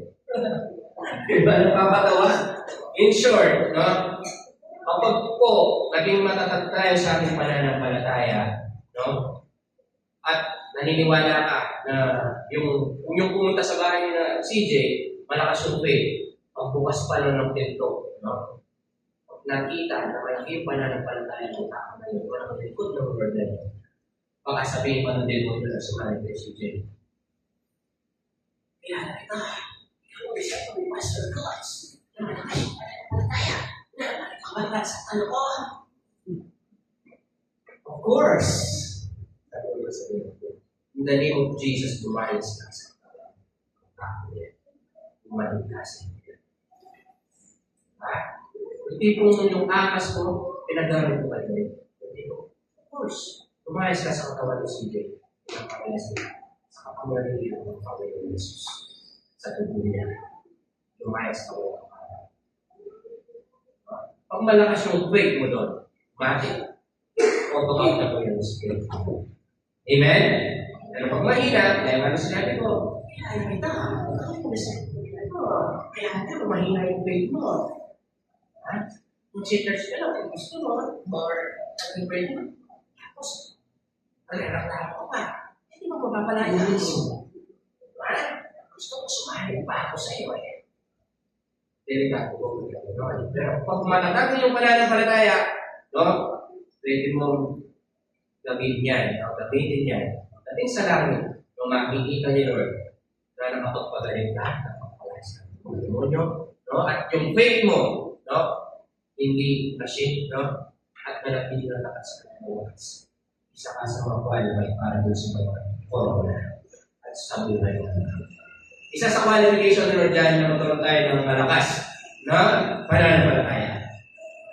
Diba? Napapatawa? In short, no? Kapag po, naging matatag tayo sa ating pananampalataya, no? At naniniwala ka na yung pumunta sa bahay na CJ, malakas yung faith, pagbukas pa lang ng pinto, no? Pag nakita na may yung pananampalataya ng tao na yun, walang likod ng word na yun. Baka sabihin pa ng demonyo na sumalit kay CJ. Kaya nakita, ikaw ang isa ng master class, na malakas yung pananampalataya, na nakikamalas sa kalokohan. Of course, in the name of Jesus, lumayas ka sa tao niya. Umaligtas niya. Ha? Hindi kung yung akas mo, pinag-aral ko kayo. Of course, lumayas ka sa katawan ng CJ. Pinapakalas niya. Sa kapamarin niya ng Panginoon Jesus. Sa tubo niya. Lumayas ka mo. Pag malakas yung faith mo doon, bakit? O pakita ko yung spirit. Amen? Pero pag mahina, dahil ano sinabi ko, kaya kita, kaya natin, mahina yung faith mo. Ha? Kung si-church ka lang, gusto mo, or ang faith mo, tapos, nalirang-larang ko pa, hindi mo mapapalayas. Ha? Gusto ko sumahig pa ako sa iyo eh. Delikado ko. Pero pag matatag yung pananampalataya, no? Pwede mong gamitin yan, gamitin yan. Dating sa langit, nung makikita ni Lord, na nakapagpagaling lahat, nakapagpalayas ka ng demonyo, no? At yung faith mo, no? Hindi na-shake, no? At manapili na lakas ka ng bukas. Isa ka sa mga qualified para dun sa mga corona at sabi na yun. Isa sa qualification ni Lord dyan na magkaroon tayo ng malakas na pananampalataya.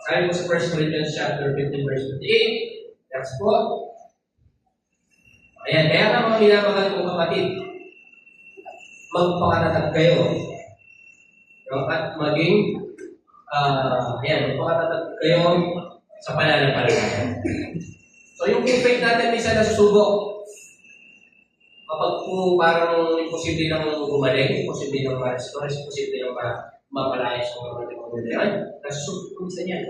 Sabi po sa 1 Corinthians chapter 15 verse 58, that's po. Ayan, kaya nga mga minamahal kong kapatid, magpakatatag kayo. No? At maging, magpakatatag kayo sa pananampalataya. So yung faith natin minsan nasusubok. Kapag po parang imposible nang gumaling, imposible nang ma-restore, imposible nang mapalaya sa mga demonyo na yan, nasusubok minsan yan.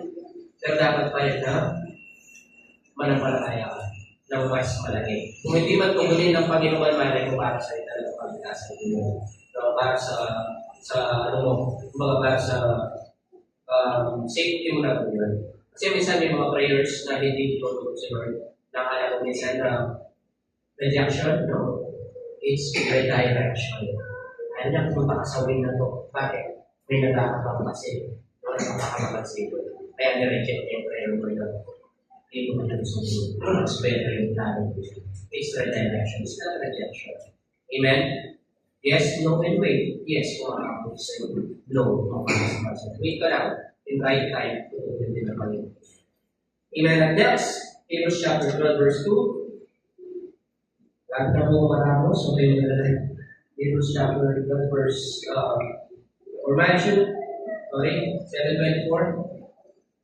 Pero dapat pa yan na manampalataya ka ng mas malaki. Kung hindi man tungulin ng Panginoon, malay mo para sa ito ng pagkakasa mo. So, para sa safety mo na po yun. Kasi minsan may mga prayers na hindi tutulog sa Lord. Nakala ko minsan na rejection, no? It's redirection. Ayaw niya pumunta ka sa wing na to. Bakit? May nagkakabang kasi. Wala kang makakapansin. Kaya nireject niya yung prayer mo yun. Hindi mo na gusto mo. It's better yung plano. It's redirection. It's not rejection. Amen? Yes, no, and wait. Yes, kung ako say no. Wait ka lang. In right time. Hindi na kami. Amen. And next, Hebrews chapter 12, verse 2. Lahat na po maramo. So, kayo na Hebrews chapter 12, verse or Matthew, 7:24.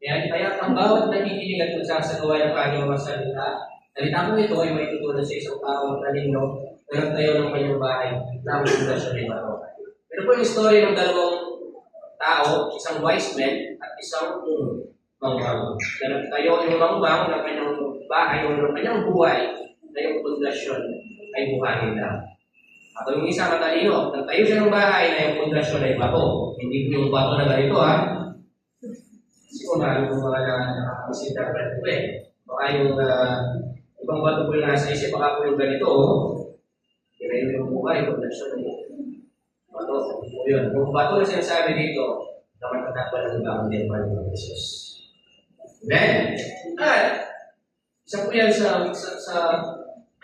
Kaya ang bawat nakikinig at magsasagawa ng kanyang mga salita ko ito ay may tutulong sa isang tao at talino na nagtayo ng kanyang bahay na ang fundasyon ng araw. Pero po yung story ng dalawang tao, isang wise man at isang manghang. Na tayo yung manghang ng kanyang bahay o ng kanyang buhay na yung pundasyon ay buhayin lang. At yung isa matalino, nagtayo siya ng bahay na yung pundasyon ay bato. Hindi yung bato na ganito ha. Kasi kung maraming mga nakakasinterpret ko baka yung ibang bato po yung nasa isip, baka po yung ganito kaya yung buhay, pundasyon ay bato. Yun. Yung bato na sinasabi dito, dapat natakpan ng ibang din pa ng Jesus. Amen? At isa po yan sa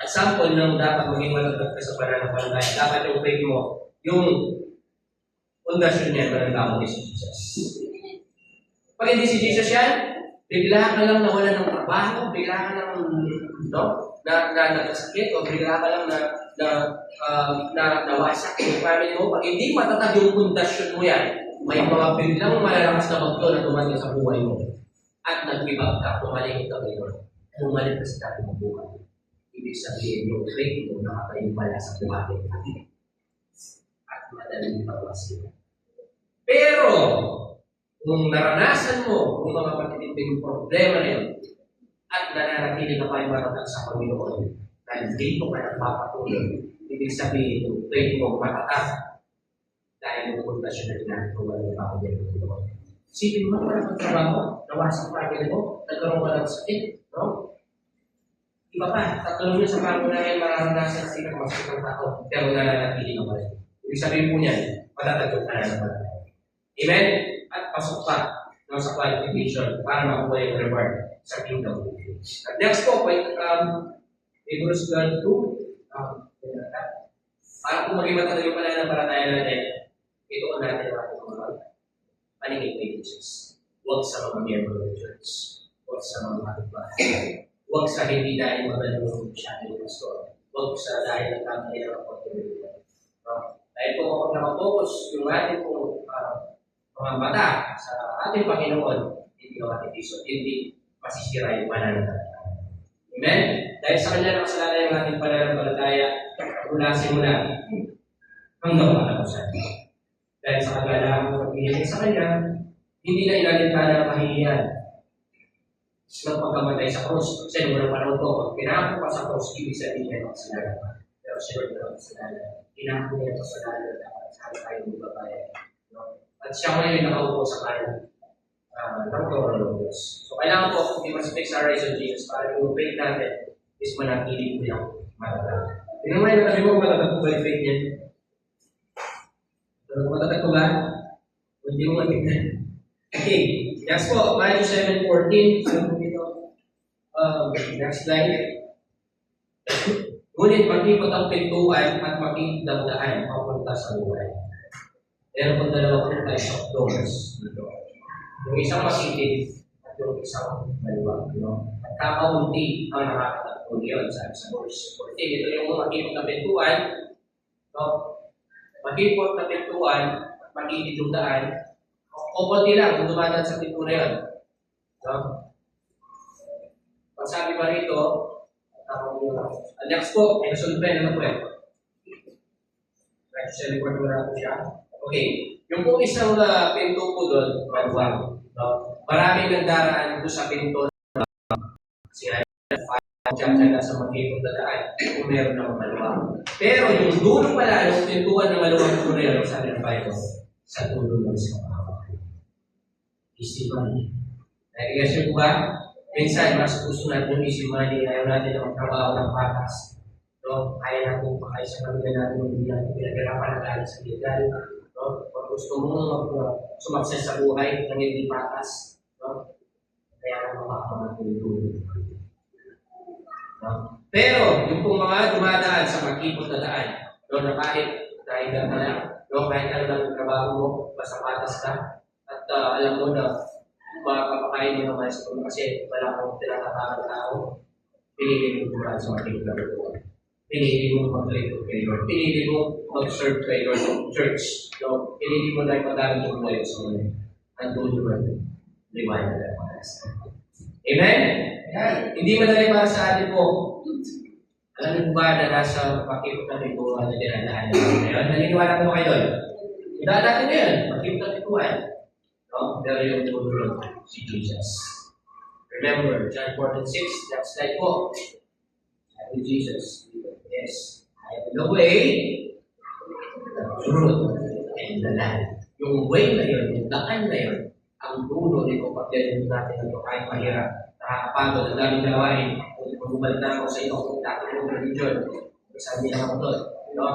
example ng dapat maging matatag ka sa pananampalataya. Dapat yung faith mo, yung pundasyon niya, pananampalataya si Jesus. Pag hindi si Jesus yan, bigla ka lang nawala ng trabaho, bigla ka lang nagkasakit, o bigla ka lang nawasak yung family mo. Pag hindi matatag yung pundasyon mo yan, may mga biglang malalakas na bagyo na dumating sa buhay mo. At nag-give-up ka, pumaling ka ngayon. Bumalik ka sa dati mong buhay. Ibig sabihin yung faith mo nakatayo pala sa buhay. At madaling pawasin. Pero, kung naranasan mo yung mga matitinding problema na yun, at nananatili ka pa yung matatag sa Panginoon, dahil dito ka nagpapatuloy, ibig sabihin yung faith mo matatag dahil yung pundasyon na ginagawa ng tao din ng Panginoon. Sipin mo na magtrabaho, nawasak family mo, nagkaroon ka ng sakit, no? Iba pa, tatanong nyo sa pangunahin mararanasan sa ilang masakit ng tao, pero nananatili ka pa rin. Ibig sabihin po niyan, matatag yung pananampalataya. Amen? At pasok pa sa qualification para makuha yung reward sa kingdom. At next po, Hebrews 12:2, para kung maging matatag yung pananampalataya natin, ito ang natin ang ating mga paningin kay Jesus. Huwag sa mga miyembro ng church. Huwag sa mga kapitbahay. Huwag sa hindi dahil magaling ng siya ng pastor. Huwag sa dahil ng tamang ng pagkakas. Dahil po kapag nakapokus yung ating mga mata sa ating Panginoon, hindi ka matipiso, hindi masisira yung pananampalataya. Amen? Dahil sa kanya ng kasalanan yung ating pananampalataya, mula simula hanggang katapusan. Dahil sa kagalahan mo pagpili sa kanya, hindi na inalintanan ang kahihiyan. Nang pagkamatay sa krus, kasi nung panahon ko, pag pinako pa sa krus, ibig sabihin niya ang kasalanan. Pero sure na ang kasalanan. Pinako niya ang kasalanan dapat saan tayo magbabayad. At siya ngayon nakaupo sa kanan ng trono ng Diyos. So kailangan po, we must fix our eyes on Jesus para yung faith natin is manatili po yung matatag. Tingnan mo yung natabi mo, matatag po ba yung faith niya? Matatag ko ba? Hindi mo matignan. Okay, next po, Matthew 7:14. Sabi po dito, next slide. Ngunit makikot ang pintuan at makikidagdaan papunta sa buhay. Meron pong dalawang types of doors dito. Yung isang makitid at yung isang maluwag. At kakaunti ang nakakatagpon yun sa verse 14. Ito yung makikot na pintuan. Makikot na pintuan at makikid yung daan. O konti lang kung dumadaan sa pinto na yun. Pag sabi ba rito, next po, ay nasulpen, ano po eh? Right, sa report mo na po siya. Okay, yung pong isang pinto po doon, maluwag. Maraming nagdaraan po sa pinto na kasi ay dyan sa magiging dadaan kung meron ng maluwag. Pero yung dulo pala, yung pintuan na maluwag po na yun, sabi ng Bible, sa dulo ng isang isipan. Nag-igasyo po ba? Minsan, mas gusto natin yung isipan, ayaw natin na magtrabaho ng patas. Kaya natin makain sa pamilya natin, hindi natin pinagarapan na galing sa legal. Kung gusto mo sumakses sa buhay ng hindi patas, kaya naman makakamatin yung pero, yung pong mga dumadaan sa makipot na daan, na kahit dahil ka lang, kahit ano lang yung trabaho mo, basta patas ka, at alam mo na makakapakain mo naman sa kung kasi wala kang tinatatakang tao, pinili mo dumaan sa makipot na daan. Pinili mo mag-live kay Lord. Pinili mo mag-serve kay Lord ng church. Pinili mo na ipagamit yung buhay sa mga andun naman liwanag na patas. Amen? Hindi madali para sa atin po. Alam niyo ba na nasa pakipot na pintuan na dinadaan natin ngayon? Naniniwala po kayo doon? Daan natin ngayon, pakipot na pintuan. No? Pero yung tumulong si Jesus. Remember, John 14:6, that's like po. Sabi ni Jesus, yes, I am the way, the truth, and the life. Yung way na yun, yung daan na yun, ang dulo nito pag yan natin ito kahit mahirap, nakakapagod, ang daming gawain, kung magbalik na ako sa iyo, kung dati ng religion, sabi niya ako doon, no?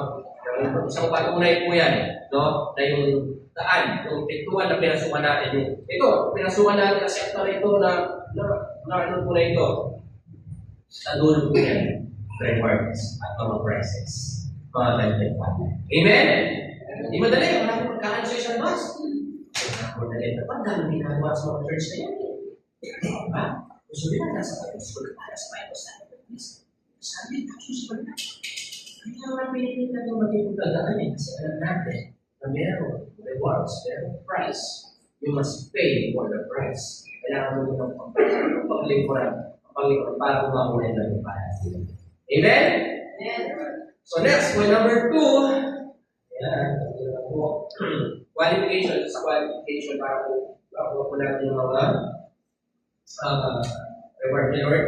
Pero yung isang patunay po yan, no? Na yung daan, yung pintuan na pinasukan natin, yung ito, pinasukan natin na sektor ito na ano po na ito, sa dulo po yan, rewards at mga prizes, mga benefit. Amen? Hindi madali, marami magkakansya sa bus. Madali na pag dami ginagawa sa mga church na yan. Diba? Gusto nila nasa school para sa Bible study. Sabi, susunod na. Kaya nga pinitin natin magiging tagaan eh. Kasi alam natin na meron rewards, meron price. You must pay for the price. Kailangan mo ng paglingkuran para kumakulay na yung para sila. Amen? So next, point number 2. Ayan, qualification. Sa qualification para po natin yung mga reward ni Lord.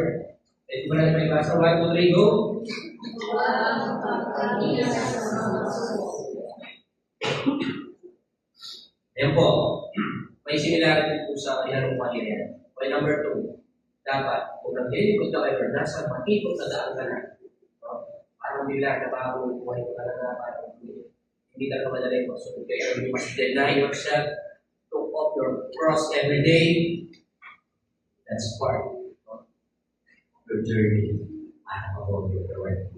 Ito mo natin may klasa. 1, 2, 3, go! Ayan po. May similarity po sa inanong kanina. Point number 2. Dapat, kung naglilingkod ka kay Lord, nasa makikot na daan ka na. Parang bigla na bago buhay ko talaga, parang hindi ka na madali magsunod kayo. You must deny yourself, took up your cross every day. That's part of your journey. Para mag-hold your word.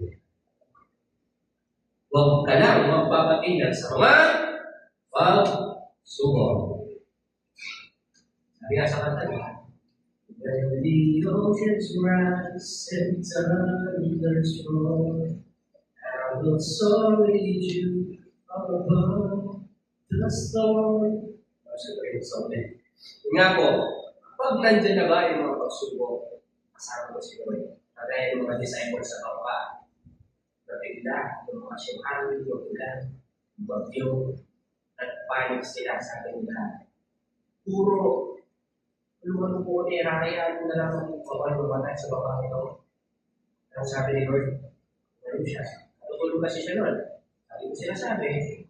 Huwag ka lang magpapatingan sa mga pagsubok. Sabi nga sa kanta niya, when the oceans rise and thunders roar, I will soar with you above the storm. Nga po, pag nandyan na ba yung mga pagsubok, kasama ko si Lord. Kaya yung mga disciples sa baba, nabigla, yung mga siyempre, yung ulan, yung bagyo, nagpanik sila sa ating lahat. Puro, lumano po ni Raya, na lang ang bawal lumatay sa baba nito. Ang sabi ni Lord, ano siya? Tutulong kasi siya nun. Sabi ko sinasabi,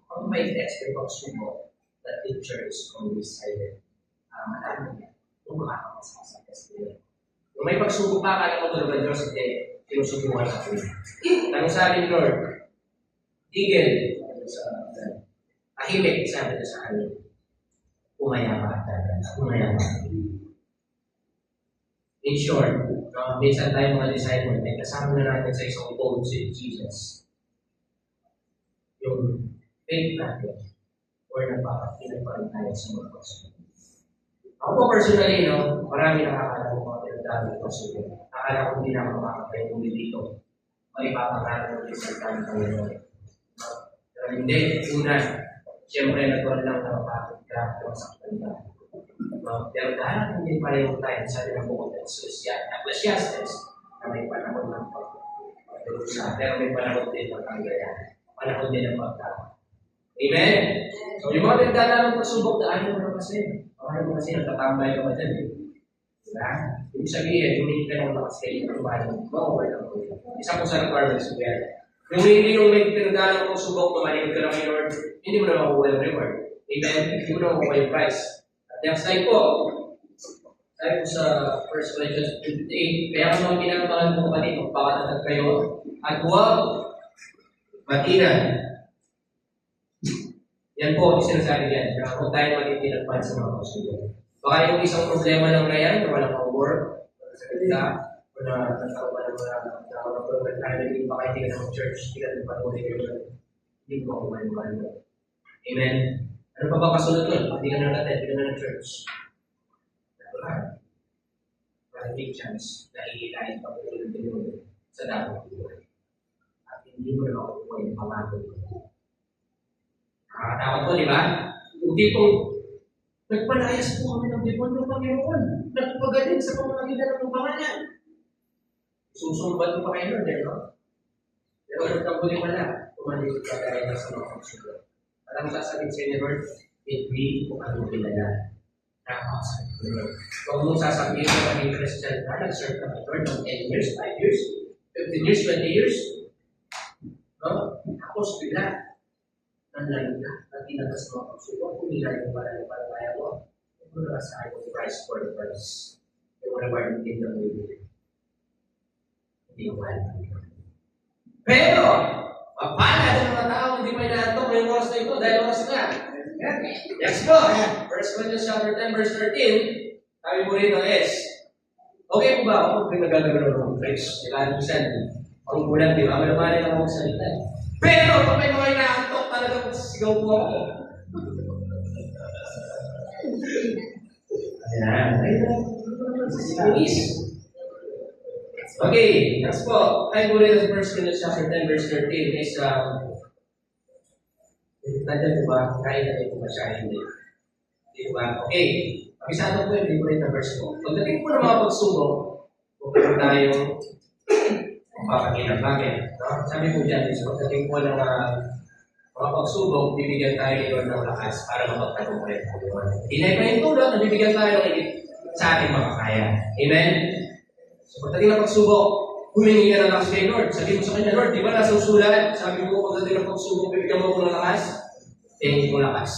kung may text may pagsubok, the teacher is always silent. Marami niya, kung makakapasa sa test nila. Kung may pagsubok pa, kaya mo tulog ang Diyos, hindi, sinusubukan sa akin. Anong sabi ni Lord? Tigil. Tahimik, sabi niya sa akin. Umayama at talaga. Umayama. In short, minsan tayo mga disciple, may kasama na natin sa isang quote si Jesus. Yung faith natin, or napakakinig pa rin tayo sa mga pagsubok. Ako po personally, marami nakakala ko mga pinagdami ko sa iyo. Nakakala ko hindi na ako makakapay kung dito. Malipapangalan ng isang tayo tayo. Pero hindi, una, siyempre nagkaroon lang nakapagod ka, masaktan ka. Pero dahil hindi pareho tayo sa ilang bukod ng Ecclesiastes, na may panahon ng pagdurusa, pero may panahon din ng panggayan. Panahon din ng pagtama. Amen? So, yung mga pinagdala ng pagsubok, daanin mo na kasi. Pakaya mo kasi, nagtatambay ka ba dyan eh. Diba? Ibig sabihin, humingi ka ng lakas kayo ng bahay mo. Okay lang po. Isa po sa requirements ko yan. Yung hindi yung may pinagdala ng pagsubok, kumaligid ka lang kay Lord, hindi mo na makukuha yung reward. Amen? Hindi mo na makukuha yung price. At next slide po. Sabi po sa 1 Corinthians 58, kaya kung mga pinagabangan mo kapatid, magpakatatag kayo, at huwag matinan. Yan po, sinasabi yan. Kung tayo magtitinagpan sa mga pagsubok. Baka yung isang problema lang na yan, na walang work, wala sa kanila, o na nagkaroon ng mga program tayo, hindi baka hindi ka ng church, hindi ka ng patuloy kayo, hindi mo ako maniwala. Amen? Ano pa ba kasunod nun? Hindi ka na natin, hindi ka na ng church. Natural. Walang big chance na ihilahin pa po yung sa dapat buhay. At hindi mo na makukuha yung pamagod mo. Nakakatakot po, di ba? Yung tipong, nagpalayas po kami ng demonyo ng Panginoon. Nagpagaling sa pamamagitan ng pangalan. Susumbat mo pa kayo nun, no? Pero nagtabuli wala, tumalikod ka tayo sa mga pagsubok. Alam mo sasabihin sa inyo, Lord, hindi ko ano kilala. Huwag mong sasabihin na maging Christian ka, nag-serve ka ng Lord ng 10 years, 5 years, 15 years, 20 years. No? Tapos bigla, nanlalim ka, at tinatas mo ang pagsubok, kumila yung palalaya mo. Kung nakasahay mo price for the price, yung reward ng kingdom mo yun. Hindi ko mahal. Pero, mapala ng mga tao, hindi pa inaantok yung oras na ito, dahil oras na. Yes po. 1 Corinthians chapter 10, verse 13, sabi mo rito is, okay po ba ako kung nagagawin ng praise? Kailangan minsan, ang bulan, di ba? Malamali lang ako salita. Pero, kung may mga inaantok, talagang sigaw po ako. Ayan. Please. Okay, next po. Tayo po rin sa 1 Corinthians chapter 10, verse 13 is, nandiyan po ba? Kaya na ito ba siya? Hindi. Hindi ba? Okay. Pag-isado po yung favorite na verse ko. Pagdating po ng mga pagsubok, kung tayong papakilap bagay. No? Sabi po dyan, pagdating po ng mga pagsubok, bibigyan tayo ni Lord ng lakas para mapagtagumpay po naman. Hinay pa yung tulong, nabibigyan tayo sa ating makakaya. Amen? So pagdating ng pagsubok, humingi ka ng lakas kay Lord. Sabi mo sa kanya, Lord, di ba nasa usulan? Sabi mo, pagdating ng pagsubok, bibigyan mo ko ng lakas? Tingin mo lakas.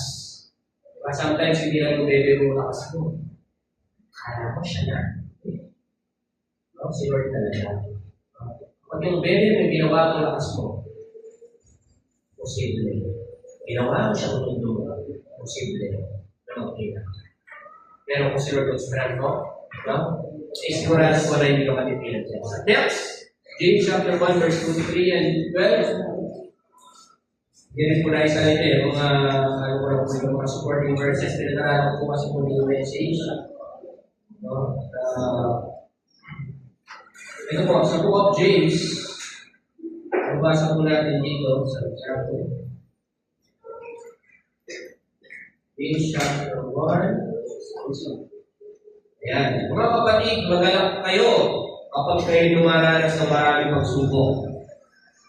Diba? Sometimes, hindi lang yung bebe mo lakas mo. Kala mo siya na. No? Si Lord talaga. Pag yung bebe mo, ginawa mo lakas mo, posible. Ginawa mo siya kung mundo mo, posible na magkita. Pero kung si Lord ang strand mo, no? Sigurado ko na hindi ka matipilan dyan. Next, James chapter 1, verse 2, 3, and 12. Ganit po na isa rin yung mga supporting verses. Pinag-aaral ko kasi po yung message. No? Ito po, sa book of James, mabasa po natin dito sa chapter. James chapter 1, ayan. Mga kapatid, magalak kayo kapag kayo dumaranas ng maraming pagsubok.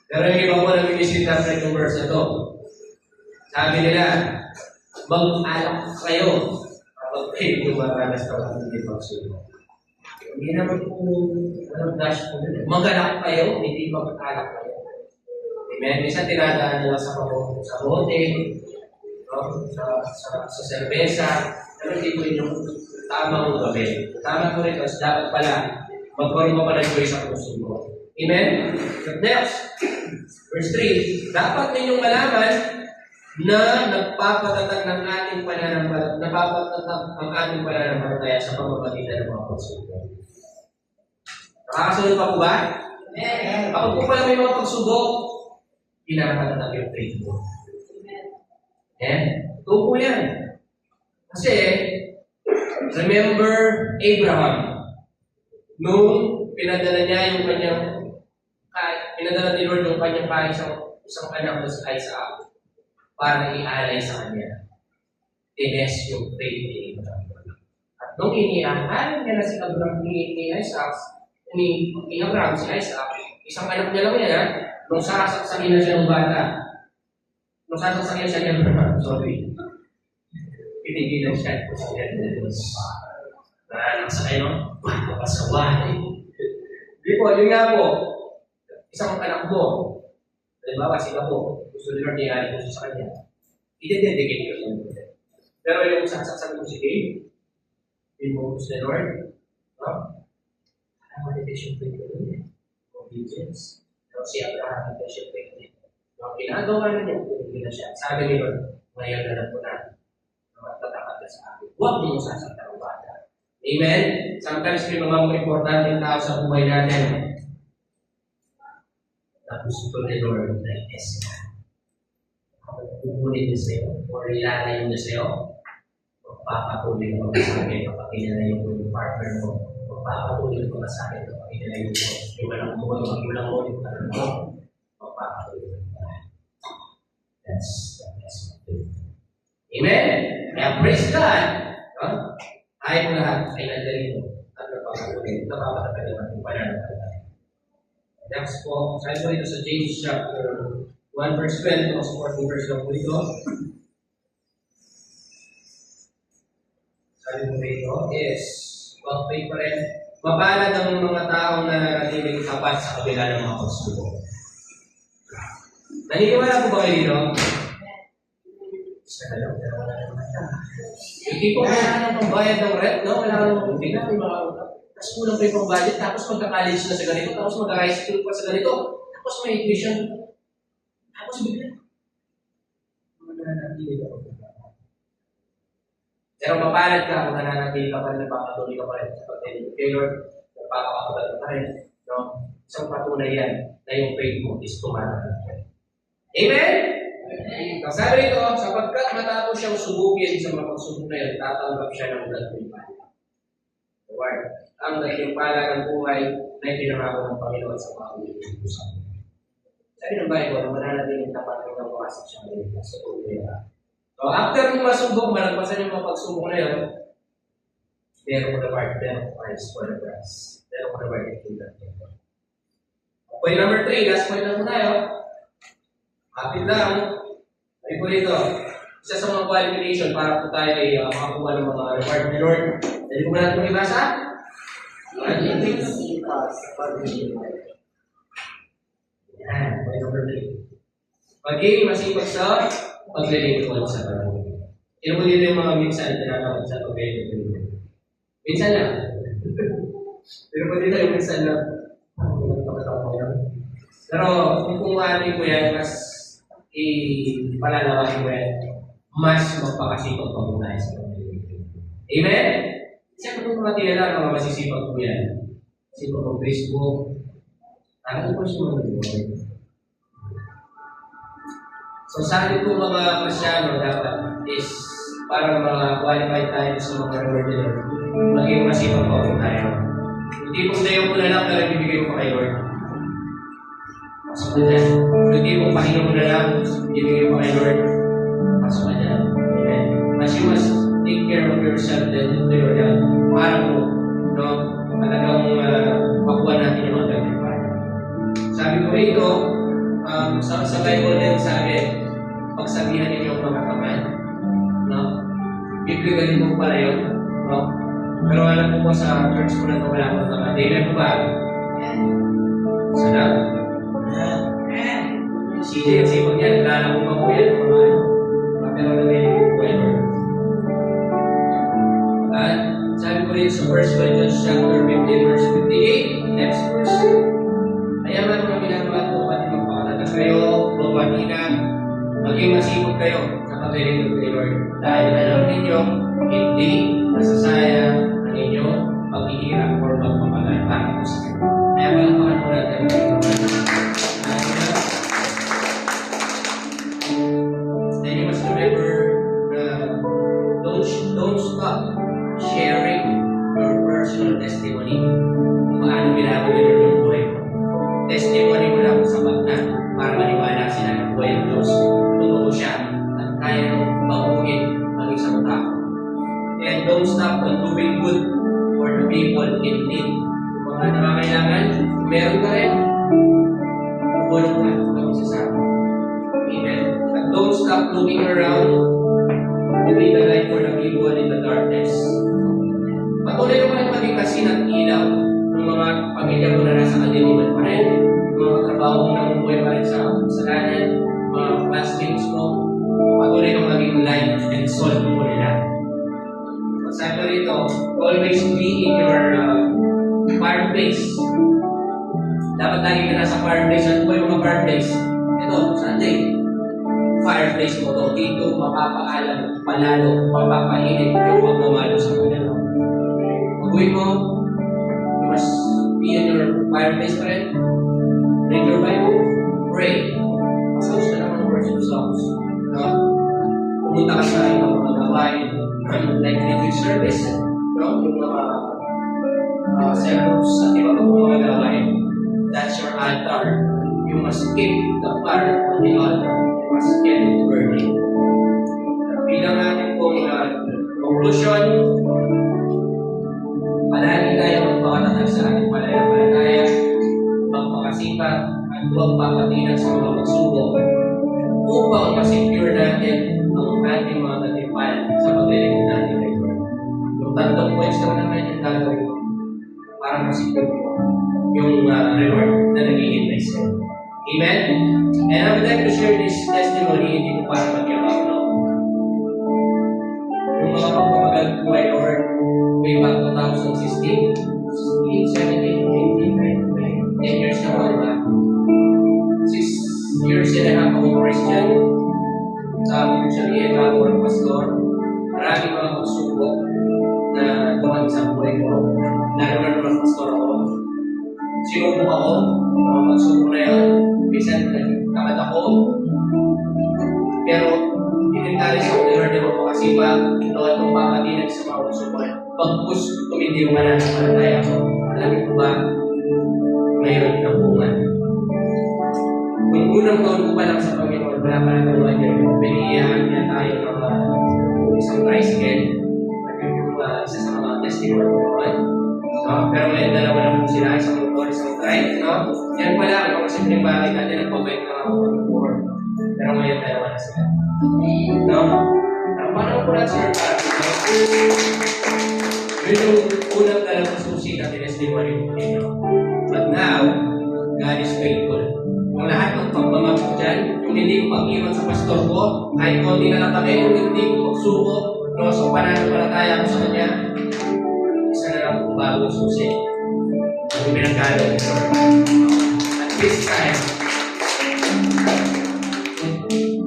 Pero yung iba po nag-misinterpret yung verse na ito. Sabi nila, mag-alak kayo kapag kayo dumaranas ng maraming pagsubok. Hindi naman po, dash po nila. Magalak kayo, hindi mag-alak kayo. Amen? Minsan tinadaan nila sa bote, no? sa serbesa, pero hindi po yung tamang gawin. Tama po rin, kasi dapat pala, magkaroon mo pala yung sa puso mo. Amen? Next, verse 3, dapat ninyong malaman na nagpapatatag ng ating pananampalataya sa pamamagitan ng mga pagsubok. Nakakasunod pa po ba? Amen. Kapag po pala may mga pagsubok, pinapatatag yung faith mo. Amen? Ito po yan. Kasi, remember Abraham, nung pinadala niya yung kanyang pinadala ni Lord yung kanyang isang anak na si Isaac para i-alay sa kanya. Tines yung faith ni Abraham. At nung iniaalay niya na si Abraham ni Isaac, ni Abraham si Isaac, isang anak niya lang yan, nung sasaksakin na siya ng bata, nung sasaksakin siya ni Abraham, sorry, pinigilan siya at nasa kayo, pasawa. Di po, yun nga po, isang anak mo, halimbawa sila po, gusto nila niyari po sa kanya, i-dedicate ko siya. Pero yung sasaksak mo si Dave, yung mo gusto ni Lord, no? Alam mo, dedication po ito yun, obedience. Pero si Abraham, dedication po ito. No, ginagawa na niya, pinigil na siya. Sabi ni Lord, ngayon na lang po natin, magtatakad ka sa akin. Huwag mo sasaktan ang bata. Amen? Sometimes may mga importanteng tao sa buhay natin. Tapos ito ni Lord na yes. Pupunin niya sa'yo, o ilalayo niya sa'yo, magpapatuloy ka masasabi kapag inalayo mo yung partner mo, magpapatuloy ka masasabi kapag inalayo mo yung anak mo, yung magulang mo, yung anak mo, magpapatuloy ka. That's the best of it. Amen? Kaya praise God. No? Tayo mo lahat ay nandiyan at napapatuloy natin pananampalataya. Next po, sabi po dito sa James chapter 1 verse 12, o 14 verse lang po dito. Sabi mo rito is, pag-pray pa rin. Mapalad ang mga taong nananatiling tapat sa kabila ng mga pagsubok. Naniniwala po ba kayo dito? Sana lang, pero wala naman siya. Hindi po kailangan ng pambayad ng rent, no? Wala naman, hindi na, may mga tapos kulang pa yung pang-budget, tapos magka-college na sa ganito, tapos magka-high school pa sa ganito, tapos may tuition, tapos bigla. Nananatili ka pa. Pero mapalad ka kung nananatili ka pa rin, napapatuloy ka pa rin sa pag-tending kay Lord, napapakapagod ka pa rin. No? Isang patunay yan na yung faith mo is tumatag. Amen? Sabi rito, sapagkat matapos siyang subukin sa mga pagsubok na yun, tatanggap siya ng gantimpala. Lord, ang gantimpala ng buhay na ipinangako ng Panginoon sa mga ulit-ulit sa amin. Sabi ng Bible, na mananatiling tapat ng pumasok siya ngayon sa problema. So, after mong masubok, malagpasan yung mga pagsubok na yun, meron ko na part, meron ko eyes for the grass. Meron ko na part in that. Point number 3, last point na po tayo. Kapit lang, ay po rito, isa sa mga qualification para po tayo ay makakuha ng mga reward ni Lord. Dali ko ba natin kung ibasa? Yan, point number 3. Pagiging masipag sa paglilingkod sa Panginoon. Yan po dito yung mga minsan tinatawag sa paglilingkod. Minsan lang. Pero po dito yung minsan lang. Pero kung ano po yan, mas ipalalawain mo yan, mas magpakasipag pa muna sa paglilingkod. Amen? Siyempre kung matilala mga masisipag po yan. Sipag po Facebook. Ano po siya mga So, sa akin po mga Kristyano dapat is para ma-qualify tayo sa mga reward nila. Maging masipag po tayo. Hindi po tayo mo na lang pero bibigay mo pa kay Lord. Pasok na dyan. Hindi po pahinga mo na lang, bibigay mo pa kay Lord. Pasok na dyan. Amen. Mas you must take care of yourself then to your health. Para po, no, talagang makuha natin yung mga gagawin. Sabi ko rito, sa Bible din sabi, pagsabihan ninyo ang mga kamay, no? Bibligan mo pala yun, no? Pero alam ko sa church ko na ito, wala akong kamay. Amen po ba? Sarap? Sige, yung sipag yan, lala ko pa po yan, mga ano. Pero nabili ko po yan. At sabi ko rin sa 1 Corinthians chapter 15, verse 58, next verse. Kaya man mga minamahal ko, pati magpakalagas kayo, magpatinag, maging masipag kayo sa paglilingkod kay Lord. Dahil alam ninyo, hindi masasayang ang inyong paghihirap o magpapagay para po sa Lord. Kaya malakpakan po natin ang Lord. Then you must remember, don't stop sharing your personal testimony kung paano binago ni Lord yung buhay mo. Testimony mo lang sapat na para maniwala sila ng buhay ng Diyos. Totoo siya at kaya nang baguhin maging sa mata. And don't stop on doing good for the people in need. Kung mga nangangailangan, meron ka rin. Tulong ka na magsasama. Amen. At don't stop looking around to be the light for the people in the darkness. Patuloy naman ang maging kasin at ilaw ng mga pamilya mo na nasa kadiliman pa rin, mga trabaho mo na buhay pa rin sa kasalanan, mga classmates mo, patuloy kang maging light and salt mo nila. Sabi rito, always be in your fireplace. Dapat lagi ka nasa fireplace. Ano po yung mga fireplace? Ito, Sunday. Fireplace mo to. Dito mapapaalam, palalo, mapapainit yung pagmamalo sa kanila. Pag-uwi mo, you must be in your fireplace pa rin. Read your Bible. Pray. Pasawis ka naman ng worship songs. No? Pumunta ka sa ibang mga gawain. Like reading service. No? Yung mga sermons at iba pang mga gawain. That's your altar. You must keep the fire on the altar. You must get it burning. Bilang ating pong conclusion, palagi tayo magpakatatag sa ating pananampalataya, magpakasipag, at huwag papatinag sa mga pagsubok upang masecure natin ang ating mga katipan sa paglilingkod natin kay Lord. share this testimony, hindi ko para mag-yabaw, no? Yung mga pagpapagalit ko ay Lord, way back 2016, 16, 17, 18, 19, 10 years na ako, diba? 6 years and a half ako Christian. Actually, ako ang pastor. Maraming mga pagsubok na dumaan sa buhay ko. Lalo na naman pastor ako. Sinubok ako, mga pagsubok na yun. Minsan, tamad ako. Pero, inintalis ako ni Lord ako kasi pag doon kong papatinig sa mga pagsubok. Pag-push, tumindi yung mananampalataya ko. Alam ko ba, mayroon na bunga. Nung unang taon ko pa lang sa Panginoon, wala pa lang naman yun. Piniyahan niya tayo ng isang tricycle. Yung isa sa mga testimony ko naman. No? Pero ngayon dalawa naman sila, isang motor, isang trike. No? Yan pala, ang mga simpleng bagay natin, nagpabait na ako ng motor. Pero ngayon dalawa na sila. No? Paano ko lang sir para ito? Yun yung unang dalawang susi na tinestimony ko dito. But now, God is faithful. Kung lahat ng pagmamag ko dyan, yung hindi ko pag-iwan sa pastor ko, kahit konti na lang kami, yung hindi ko pagsuko, no, sa pananampalataya ko sa kanya, isa na lang kung bagong susi. Yung pinagkalo ni Lord. At this time,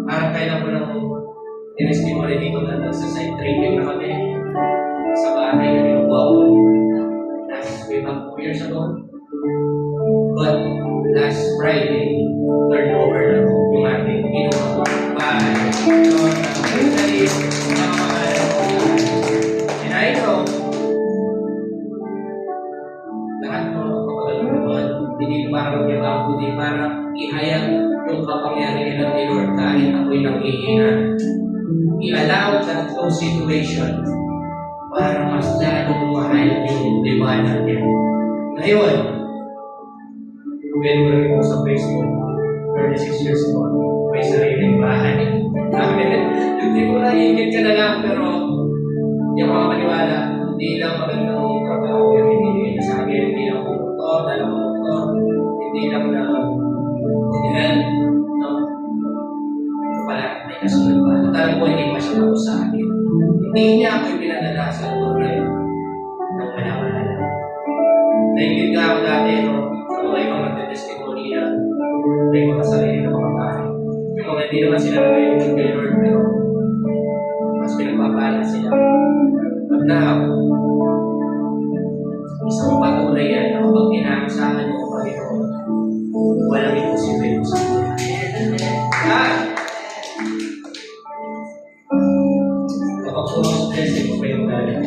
parang kailan ko ng tinestimony dito na nasa side tripping na kami sa bahay na tinubuha ko. Last week, 2 years ago. But last Friday, turned over na yung ating ginawa. Bye. So, and I know, lahat ng mga kapagalaman, hindi para magyabang, kundi para ihayag yung kapangyarihan ni Lord kahit ako'y nanghihina. I-allow that those situation para mas lalong mahal yung liwanag niya. Ngayon, when we were sa Facebook, 36 years ago, may sariling bahay. Hindi ko naiingit ka na lang, pero yung mga maniwala, hindi lang magandang trabaho yung hinihingin niya sa akin, hindi lang pumuntor, dalawang pumuntor, hindi lang na kunilan, no? Ito pala, may kasunod pa. Talang po hindi masyadong ako sa akin. Hindi niya ako yung pinadalasan ko rin ng manawala. Naingit nga ako dati, no? Sa mga ibang nagtitestimony na may mga sarili ng mga bahay. Yung mga hindi naman sila nag-iingit kay Lord, pero mas pinagpapala sila. But now, isang patunay yan na kapag inaasahan mo ang Panginoon, walang imposible mo sa buhay. Kapag sumas-blessing ko pa yung galing,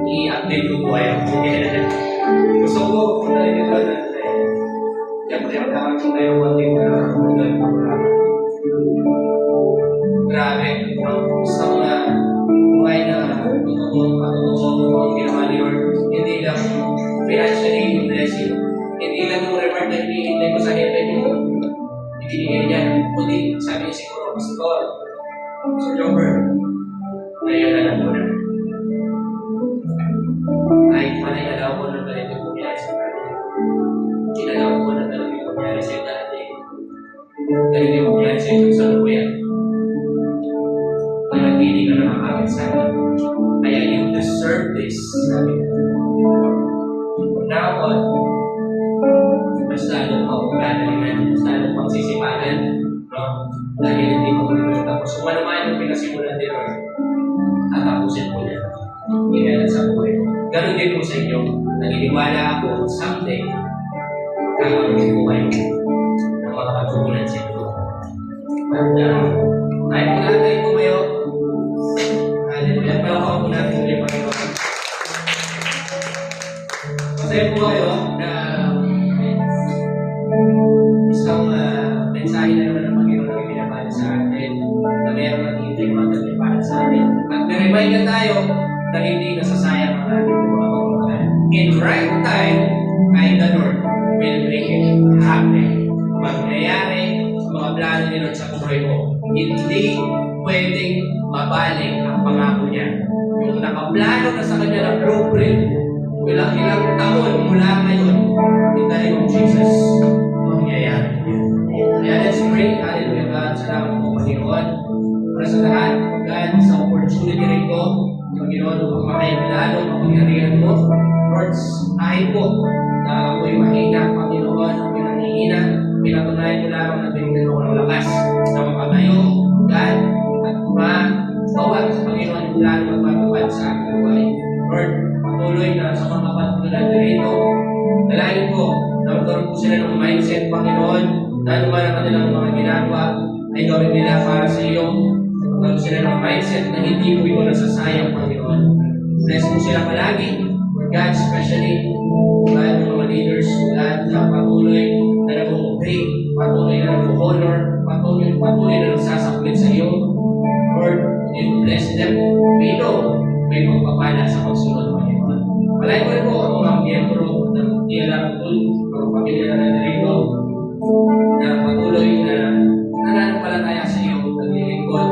i-update ko po kayo. Gusto ko, kung narinig ko na siyempre, kailangan ko tayo konti na magandang programa. Grabe, isang buhay na patutungo ang ginawa ni Lord. Hindi lang financially yung blessing. Hindi lang yung reward na hinihintay ko sa heaven yung ibinigay niya. Kundi sabi niya siguro, Pastor, Sir Jobber, ngayon na lang muna. Kahit manayalaw ko na ganito yung nangyari sa kanya. Kinalaw ko na ganito yung nangyari sa dati. Ganito yung nangyari sa isang salukuyan. Hindi ka nakakakit sa akin. Kaya you deserve this. Sabi ko. From now on, mas lalong pag-uganalingan, mas lalong pagsisipanan, no? Dahil hindi ko ulit tapos. Kung ano man yung pinasimulan din, tatapusin po niya. Hindi na sa buhay ko. Ganon din po sa inyo. Naniniwala ako someday, kakaroon po kayo ng mga katugunan sa inyo. At kahit natin po kayo, hallelujah. Palakpakan po natin ulit, Panginoon. Masaya po kayo na isang mensahe na naman ng Panginoon na pinapala sa atin na mayroon naghihintay maganda para sa atin. At na-remind na tayo na hindi nasasayang ang ating mga pagmamahal. In right time, ay the Lord will bring it happen. Mangyayari sa mga plano ni Lord sa buhay mo. Hindi pwedeng mabaling ang pangako niya. Yung nakaplano na sa kanya ng blueprint, ilang taon mula ngayon, in the name of Jesus, mangyayari. patuloy. Hallelujah God. Salamat po, Panginoon. Para sa lahat, God, sa opportunity rin ko, Panginoon, upang makaiblalo, mapangyarihan mo. Lord, kahit po na ako'y mahina, Panginoon, ako'y nanghihina, pinatunayan mo lamang na binigyan mo ko ng lakas na mapatayo, God, at mabawat, Panginoon, yung plano magpapapad sa aking buhay. Lord, patuloy na sa mga kapatid dito, dalangin ko na magkaroon po sila ng mindset, Panginoon, na ano man ang kanilang mga ginagawa ay gawin nila para sa iyo. Magkaroon sila ng mindset na hindi po ito nasasayang, Panginoon. Bless mo sila palagi, for God, especially God, ng mga leaders, God, na patuloy na nag-obey, patuloy na nag-honor, patuloy na nagsasaklit sa iyo. Lord, you bless them. We know may magpapala sa pagsunod, Panginoon. Palay ko rin po ang mga miyembro ng TLR Pool, mga pamilya na narito, na patuloy na nananampalataya sa iyo, naglilingkod.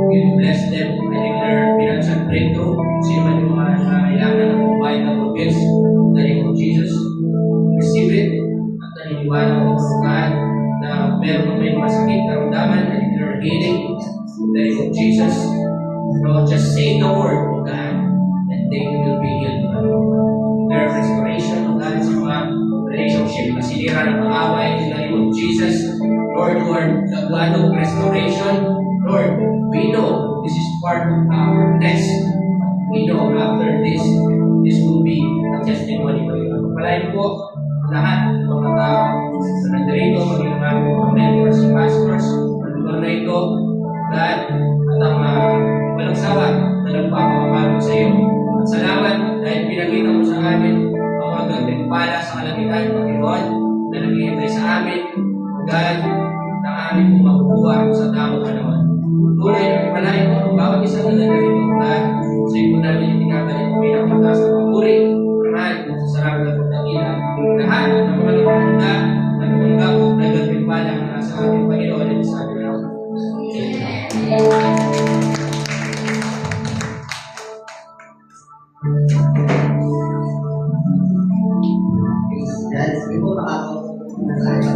You bless them. I declare financial breakthrough. Sino man yung mga kailangan ng pambayad na progress, in the name of Jesus, receive it. At naniniwala ko sa God na meron may masakit na ramdaman, I declare healing. In the name of Jesus, Lord, just say the word, O God, and they will be healed. Their restoration, O God, sa mga relationship na sinira ng away, in the name of Jesus. Lord, you are the God of restoration. Lord, we know this is part of our test. We know after this will be a testimony. Palayan po lahat ng mga tao sa nandito, maging ang aming mga mentors, pastors, ang lugar na ito, God, at ang walang sawa na nagpapakabago sa iyo. At salamat dahil pinakita mo sa amin ang mga gagawin sa kalangitan, Panginoon, na naghihintay sa amin, God, na aming makukuha sa tamang panahon. Tunay na ipalain mo ang bawat isang nananarito, God, sa iyo namin yung tinagalit ang pinakamataas na papuri, mahal, sa sarap na pagdakila. Lahat ng mga nagpunta, nagpunggap, nagagawin pala ang nasa ating Panginoon at sa amin lang. Guys, hindi mo makakaw na tayo.